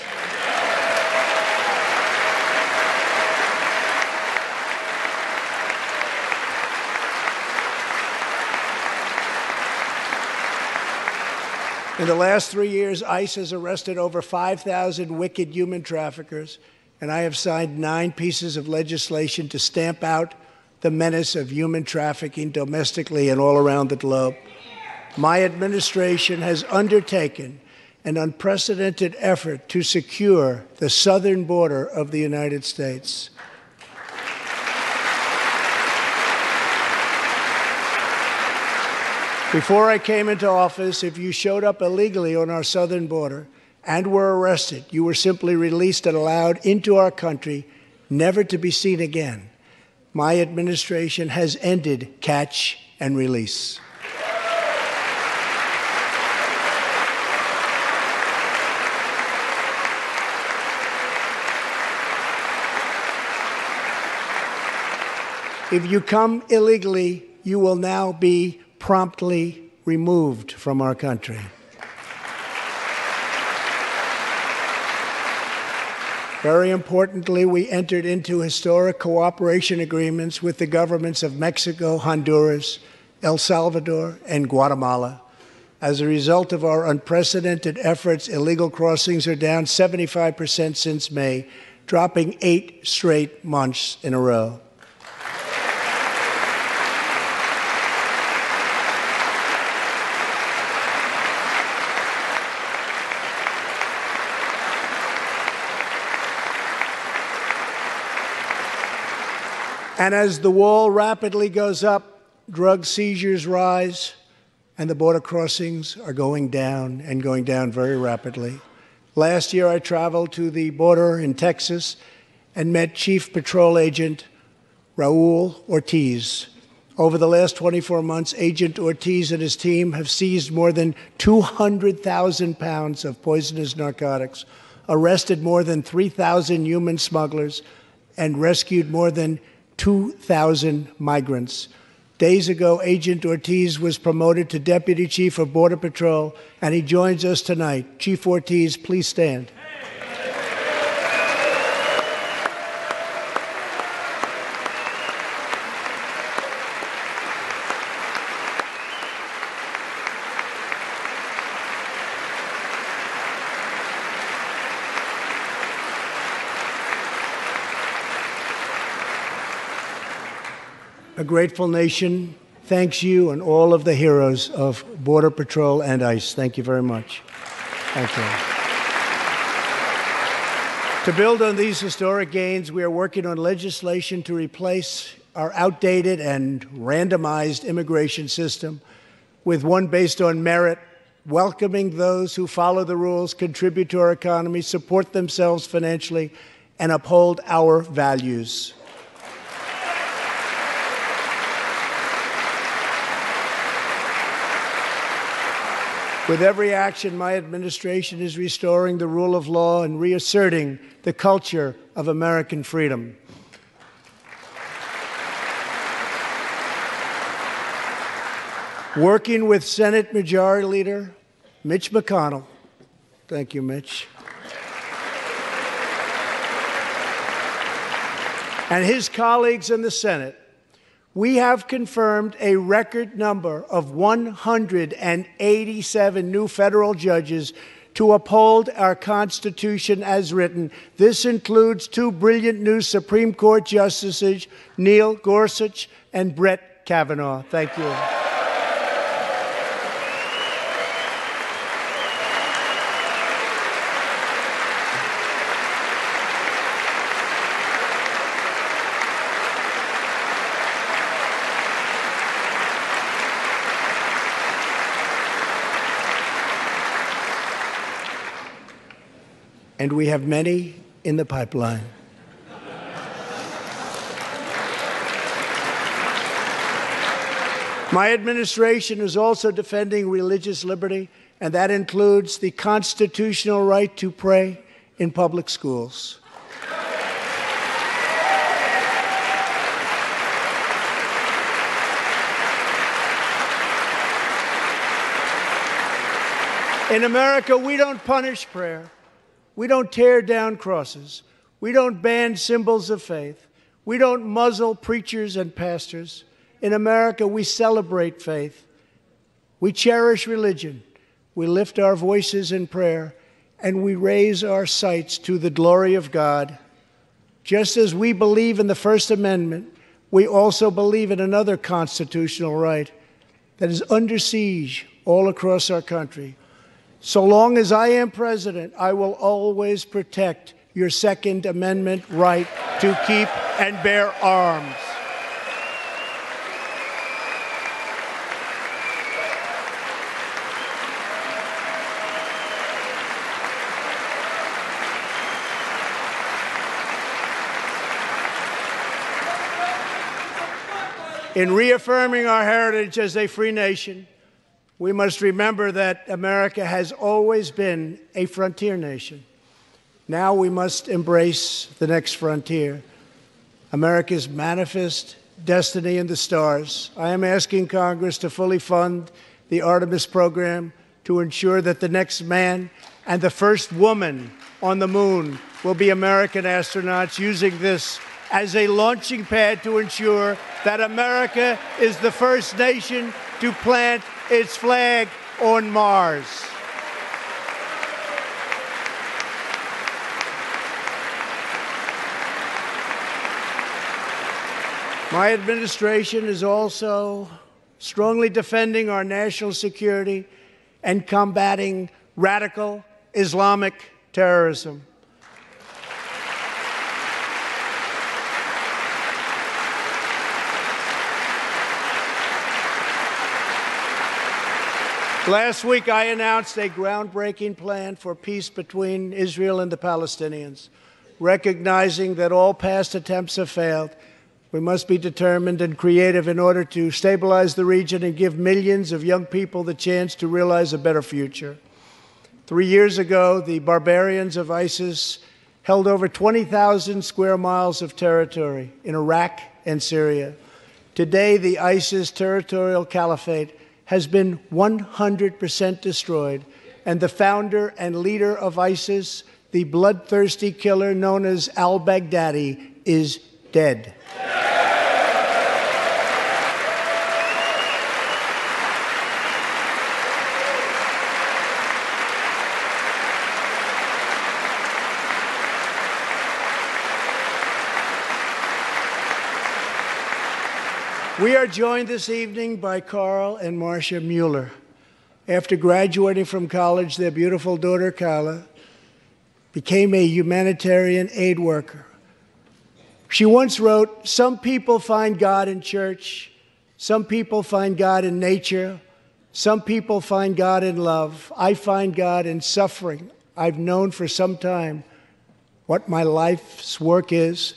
In the last 3 years, ICE has arrested over 5,000 wicked human traffickers, and I have signed 9 pieces of legislation to stamp out the menace of human trafficking domestically and all around the globe. My administration has undertaken an unprecedented effort to secure the southern border of the United States. Before I came into office, if you showed up illegally on our southern border and were arrested, you were simply released and allowed into our country, never to be seen again. My administration has ended catch and release. If you come illegally, you will now be promptly removed from our country. Very importantly, we entered into historic cooperation agreements with the governments of Mexico, Honduras, El Salvador, and Guatemala. As a result of our unprecedented efforts, illegal crossings are down 75% since May, dropping 8 straight months in a row. And as the wall rapidly goes up, drug seizures rise, and the border crossings are going down very rapidly. Last year, I traveled to the border in Texas and met Chief Patrol Agent Raul Ortiz. Over the last 24 months, Agent Ortiz and his team have seized more than 200,000 pounds of poisonous narcotics, arrested more than 3,000 human smugglers, and rescued more than 2,000 migrants. Days ago, Agent Ortiz was promoted to Deputy Chief of Border Patrol, and he joins us tonight. Chief Ortiz, please stand. A grateful nation thanks you and all of the heroes of Border Patrol and ICE. Thank you very much. Thank you. To build on these historic gains, we are working on legislation to replace our outdated and randomized immigration system with one based on merit, welcoming those who follow the rules, contribute to our economy, support themselves financially, and uphold our values. With every action, my administration is restoring the rule of law and reasserting the culture of American freedom. Working with Senate Majority Leader Mitch McConnell, thank you, Mitch, and his colleagues in the Senate, we have confirmed a record number of 187 new federal judges to uphold our Constitution as written. This includes two brilliant new Supreme Court justices, Neil Gorsuch and Brett Kavanaugh. Thank you. And we have many in the pipeline. My administration is also defending religious liberty, and that includes the constitutional right to pray in public schools. In America, we don't punish prayer. We don't tear down crosses. We don't ban symbols of faith. We don't muzzle preachers and pastors. In America, we celebrate faith. We cherish religion. We lift our voices in prayer, and we raise our sights to the glory of God. Just as we believe in the First Amendment, we also believe in another constitutional right that is under siege all across our country. So long as I am president, I will always protect your Second Amendment right to keep and bear arms. In reaffirming our heritage as a free nation, we must remember that America has always been a frontier nation. Now we must embrace the next frontier, America's manifest destiny in the stars. I am asking Congress to fully fund the Artemis program to ensure that the next man and the first woman on the moon will be American astronauts, using this as a launching pad to ensure that America is the first nation to plant its flag on Mars. My administration is also strongly defending our national security and combating radical Islamic terrorism. Last week, I announced a groundbreaking plan for peace between Israel and the Palestinians. Recognizing that all past attempts have failed, we must be determined and creative in order to stabilize the region and give millions of young people the chance to realize a better future. 3 years ago, the barbarians of ISIS held over 20,000 square miles of territory in Iraq and Syria. Today, the ISIS territorial caliphate has been 100% destroyed, and the founder and leader of ISIS, the bloodthirsty killer known as al-Baghdadi, is dead. We are joined this evening by Carl and Marcia Mueller. After graduating from college, their beautiful daughter, Carla, became a humanitarian aid worker. She once wrote, "Some people find God in church. Some people find God in nature. Some people find God in love. I find God in suffering. I've known for some time what my life's work is,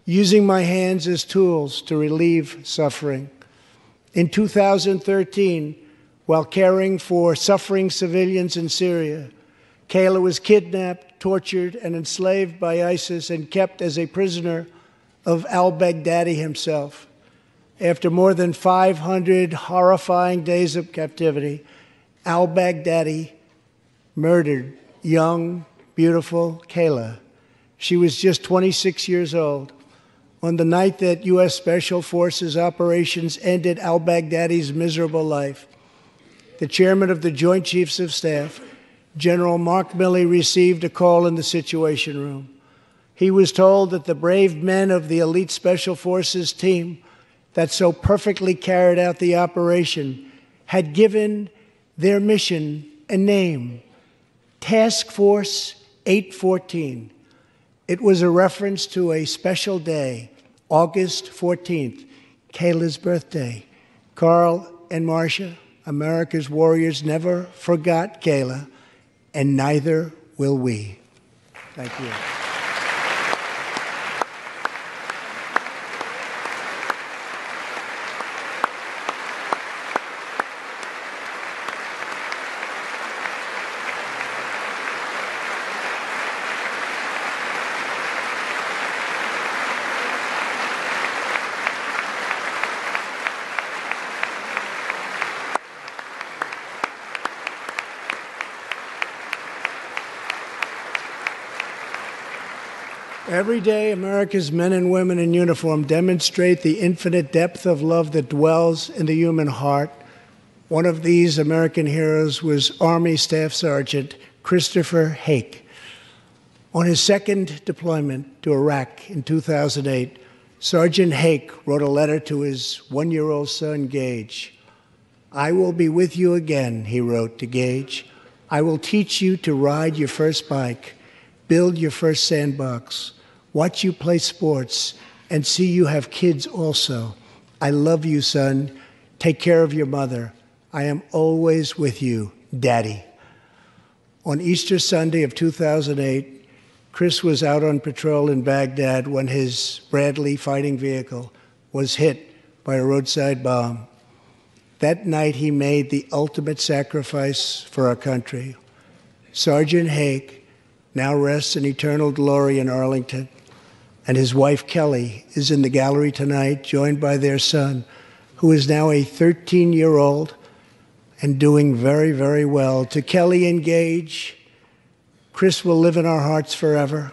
using my hands as tools to relieve suffering." In 2013, while caring for suffering civilians in Syria, Kayla was kidnapped, tortured, and enslaved by ISIS and kept as a prisoner of al-Baghdadi himself. After more than 500 horrifying days of captivity, al-Baghdadi murdered young, beautiful Kayla. She was just 26 years old. On the night that U.S. Special Forces operations ended al-Baghdadi's miserable life, the chairman of the Joint Chiefs of Staff, General Mark Milley, received a call in the Situation Room. He was told that the brave men of the elite Special Forces team that so perfectly carried out the operation had given their mission a name, Task Force 814. It was a reference to a special day, August 14th, Kayla's birthday. Carl and Marcia, America's warriors, never forgot Kayla, and neither will we. Thank you. Every day, America's men and women in uniform demonstrate the infinite depth of love that dwells in the human heart. One of these American heroes was Army Staff Sergeant Christopher Hake. On his second deployment to Iraq in 2008, Sergeant Hake wrote a letter to his one-year-old son, Gage. "I will be with you again," he wrote to Gage. "I will teach you to ride your first bike, build your first sandbox, watch you play sports, and see you have kids also. I love you, son. Take care of your mother. I am always with you, Daddy." On Easter Sunday of 2008, Chris was out on patrol in Baghdad when his Bradley fighting vehicle was hit by a roadside bomb. That night, he made the ultimate sacrifice for our country. Sergeant Hake now rests in eternal glory in Arlington, and his wife, Kelly, is in the gallery tonight, joined by their son, who is now a 13-year-old and doing very, very well. To Kelly and Gage, Chris will live in our hearts forever.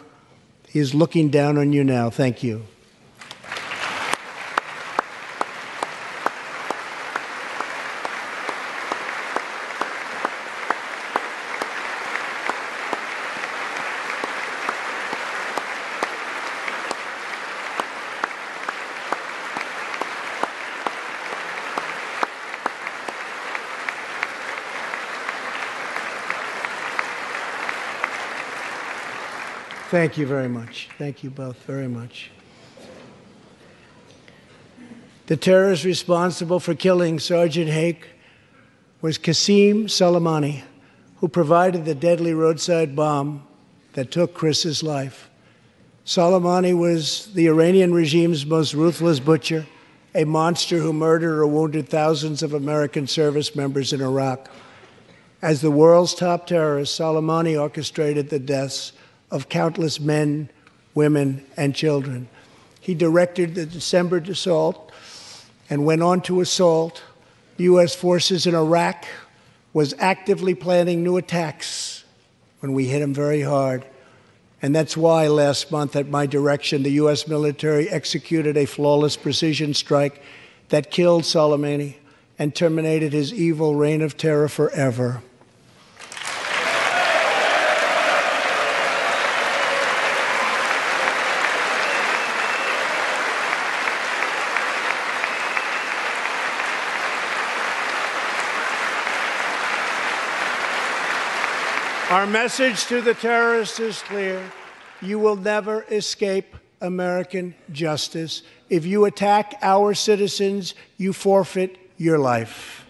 He is looking down on you now. Thank you. Thank you very much. Thank you both very much. The terrorist responsible for killing Sergeant Hake was Qasem Soleimani, who provided the deadly roadside bomb that took Chris's life. Soleimani was the Iranian regime's most ruthless butcher, a monster who murdered or wounded thousands of American service members in Iraq. As the world's top terrorist, Soleimani orchestrated the deaths of countless men, women, and children. He directed the December assault and went on to assault the U.S. forces in Iraq, was actively planning new attacks when we hit him very hard. And that's why last month, at my direction, the U.S. military executed a flawless precision strike that killed Soleimani and terminated his evil reign of terror forever. Our message to the terrorists is clear. You will never escape American justice. If you attack our citizens, you forfeit your life.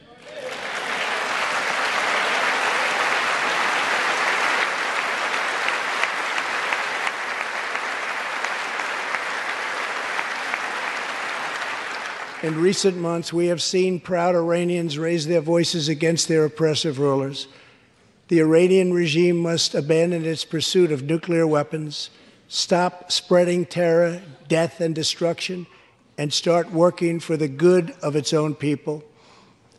In recent months, we have seen proud Iranians raise their voices against their oppressive rulers. The Iranian regime must abandon its pursuit of nuclear weapons, stop spreading terror, death, and destruction, and start working for the good of its own people.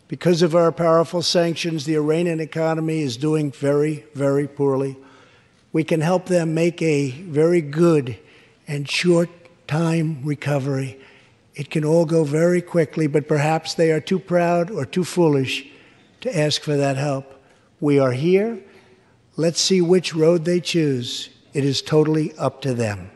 Because of our powerful sanctions, the Iranian economy is doing very, very poorly. We can help them make a very good and short time recovery. It can all go very quickly, but perhaps they are too proud or too foolish to ask for that help. We are here. Let's see which road they choose. It is totally up to them.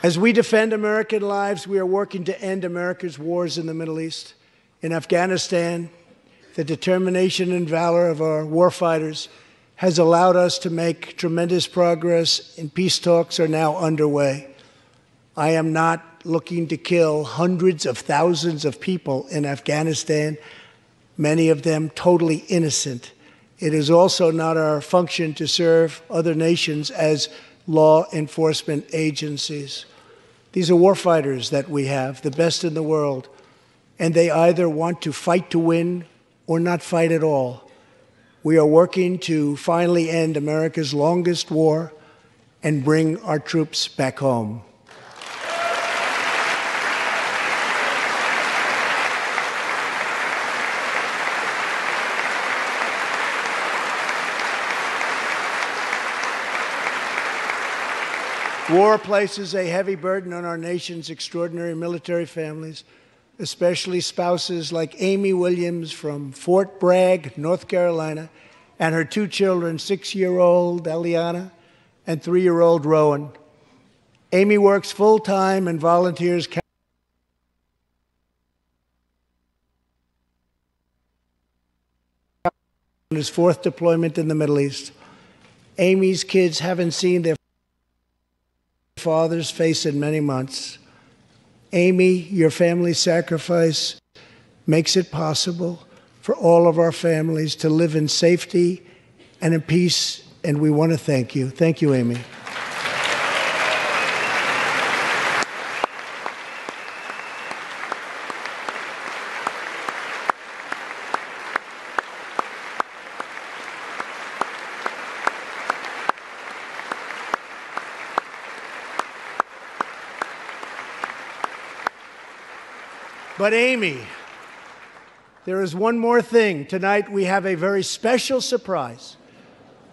As we defend American lives, we are working to end America's wars in the Middle East. In Afghanistan, the determination and valor of our warfighters has allowed us to make tremendous progress, and peace talks are now underway. I am not looking to kill hundreds of thousands of people in Afghanistan, many of them totally innocent. It is also not our function to serve other nations as law enforcement agencies. These are warfighters that we have, the best in the world, and they either want to fight to win or not fight at all. We are working to finally end America's longest war and bring our troops back home. War places a heavy burden on our nation's extraordinary military families, especially spouses like Amy Williams from Fort Bragg, North Carolina, and her two children, 6-year-old Eliana and 3-year-old Rowan. Amy works full-time and volunteers on his 4th deployment in the Middle East. Amy's kids haven't seen their father's face in many months. Amy, your family's sacrifice makes it possible for all of our families to live in safety and in peace, and we want to thank you. Thank you, Amy. But Amy, there is one more thing. Tonight we have a very special surprise.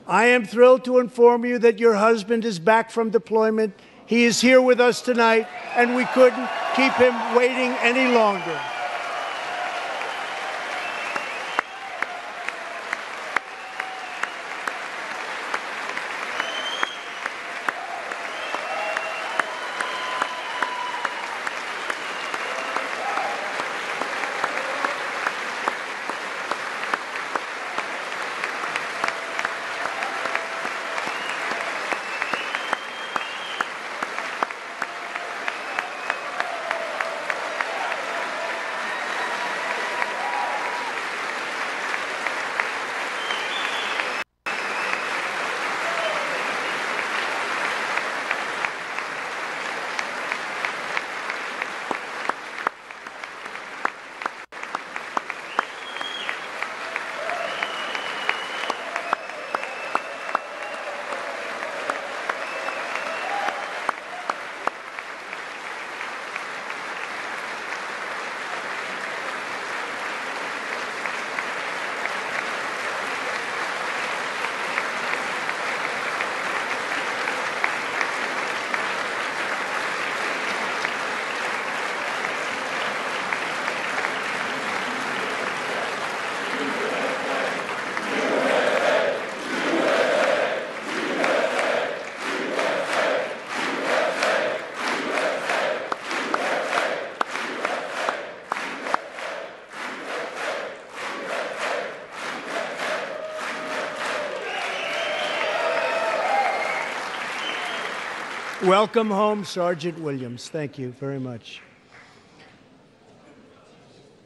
I am thrilled to inform you that your husband is back from deployment. He is here with us tonight, and we couldn't keep him waiting any longer. Welcome home, Sergeant Williams. Thank you very much.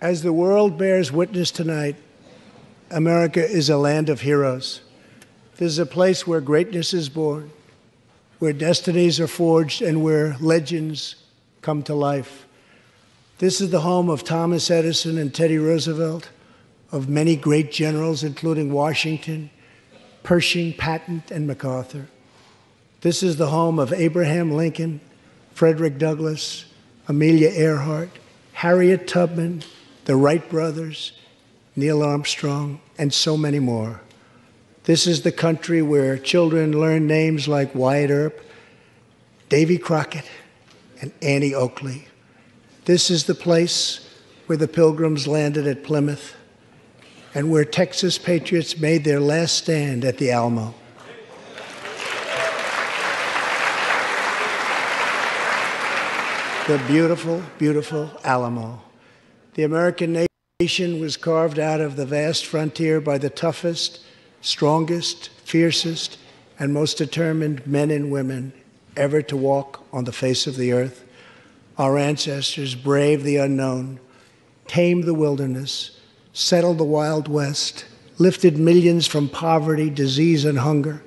As the world bears witness tonight, America is a land of heroes. This is a place where greatness is born, where destinies are forged, and where legends come to life. This is the home of Thomas Edison and Teddy Roosevelt, of many great generals, including Washington, Pershing, Patton, and MacArthur. This is the home of Abraham Lincoln, Frederick Douglass, Amelia Earhart, Harriet Tubman, the Wright brothers, Neil Armstrong, and so many more. This is the country where children learn names like Wyatt Earp, Davy Crockett, and Annie Oakley. This is the place where the Pilgrims landed at Plymouth and where Texas patriots made their last stand at the Alamo. The beautiful, beautiful Alamo. The American nation was carved out of the vast frontier by the toughest, strongest, fiercest, and most determined men and women ever to walk on the face of the earth. Our ancestors braved the unknown, tamed the wilderness, settled the Wild West, lifted millions from poverty, disease, and hunger,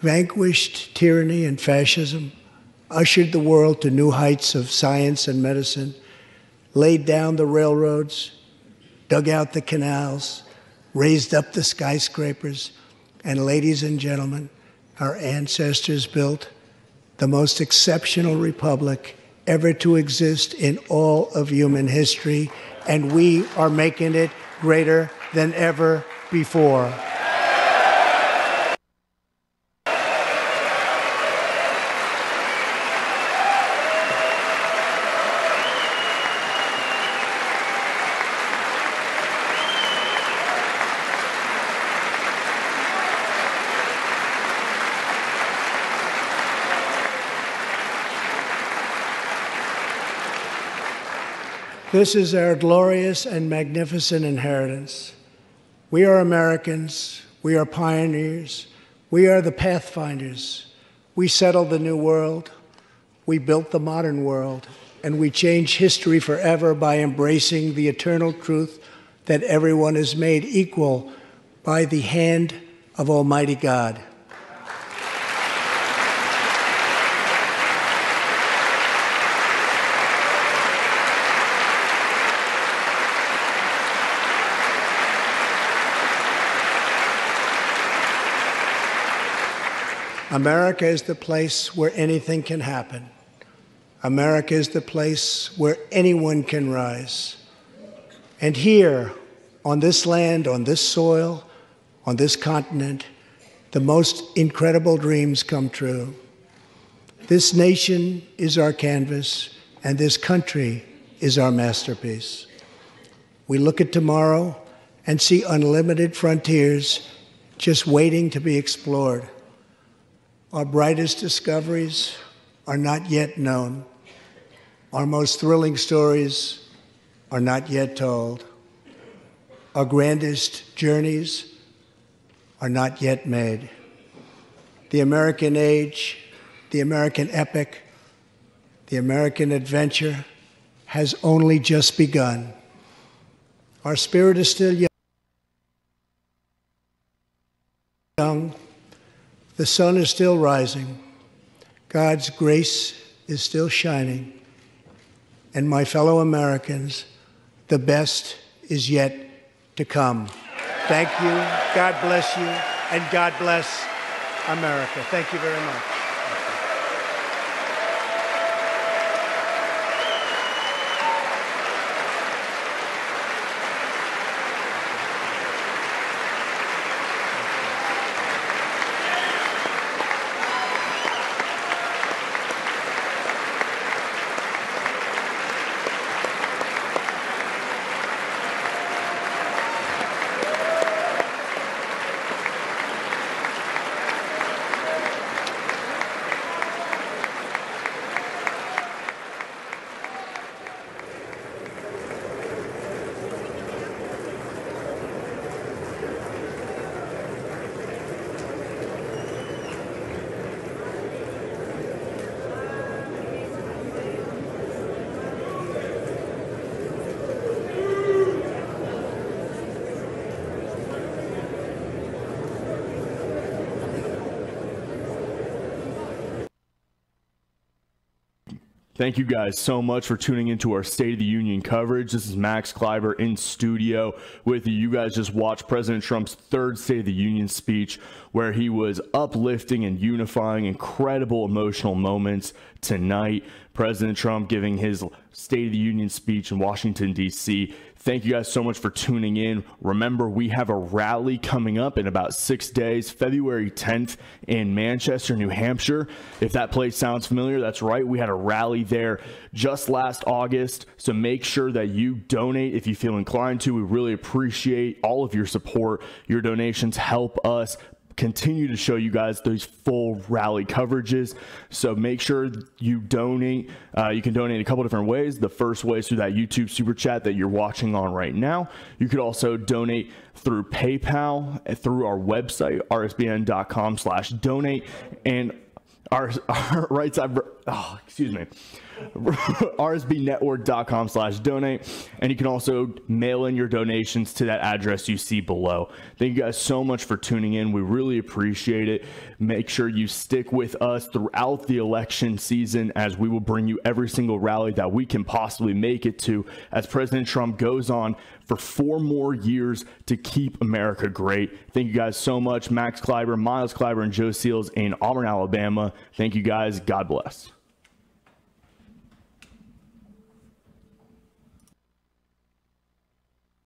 vanquished tyranny and fascism, ushered the world to new heights of science and medicine, laid down the railroads, dug out the canals, raised up the skyscrapers, and ladies and gentlemen, our ancestors built the most exceptional republic ever to exist in all of human history, and we are making it greater than ever before. This is our glorious and magnificent inheritance. We are Americans. We are pioneers. We are the pathfinders. We settled the new world. We built the modern world. And we change history forever by embracing the eternal truth that everyone is made equal by the hand of Almighty God. America is the place where anything can happen. America is the place where anyone can rise. And here, on this land, on this soil, on this continent, the most incredible dreams come true. This nation is our canvas, and this country is our masterpiece. We look at tomorrow and see unlimited frontiers just waiting to be explored. Our brightest discoveries are not yet known. Our most thrilling stories are not yet told. Our grandest journeys are not yet made. The American age, the American epic, the American adventure has only just begun. Our spirit is still young. The sun is still rising. God's grace is still shining. And my fellow Americans, the best is yet to come. Thank you. God bless you. And God bless America. Thank you very much. Thank you guys so much for tuning into our State of the Union coverage. This is Max Kleiber in studio with you. You guys just watched President Trump's third State of the Union speech, where he was uplifting and unifying incredible emotional moments tonight. President Trump giving his State of the Union speech in Washington, D.C. Thank you guys so much for tuning in. Remember, we have a rally coming up in about 6 days, February 10th in Manchester, New Hampshire. If that place sounds familiar, that's right. We had a rally there just last August. So make sure that you donate if you feel inclined to. We really appreciate all of your support. Your donations help us continue to show you guys those full rally coverages. So make sure you donate. You can donate a couple different ways. The first way is through that YouTube super chat that you're watching on right now. You could also donate through PayPal, through our website, rsbn.com/donate, and our right side, rsbnetwork.com/donate, and you can also mail in your donations to that address you see below. Thank you guys so much for tuning in. We really appreciate it. Make sure you stick with us throughout the election season, as we will bring you every single rally that we can possibly make it to, as President Trump goes on for 4 more years to keep America great. Thank you guys so much. Max Kleiber, Miles Kleiber, and Joe Seals in Auburn, Alabama. Thank you guys. God bless.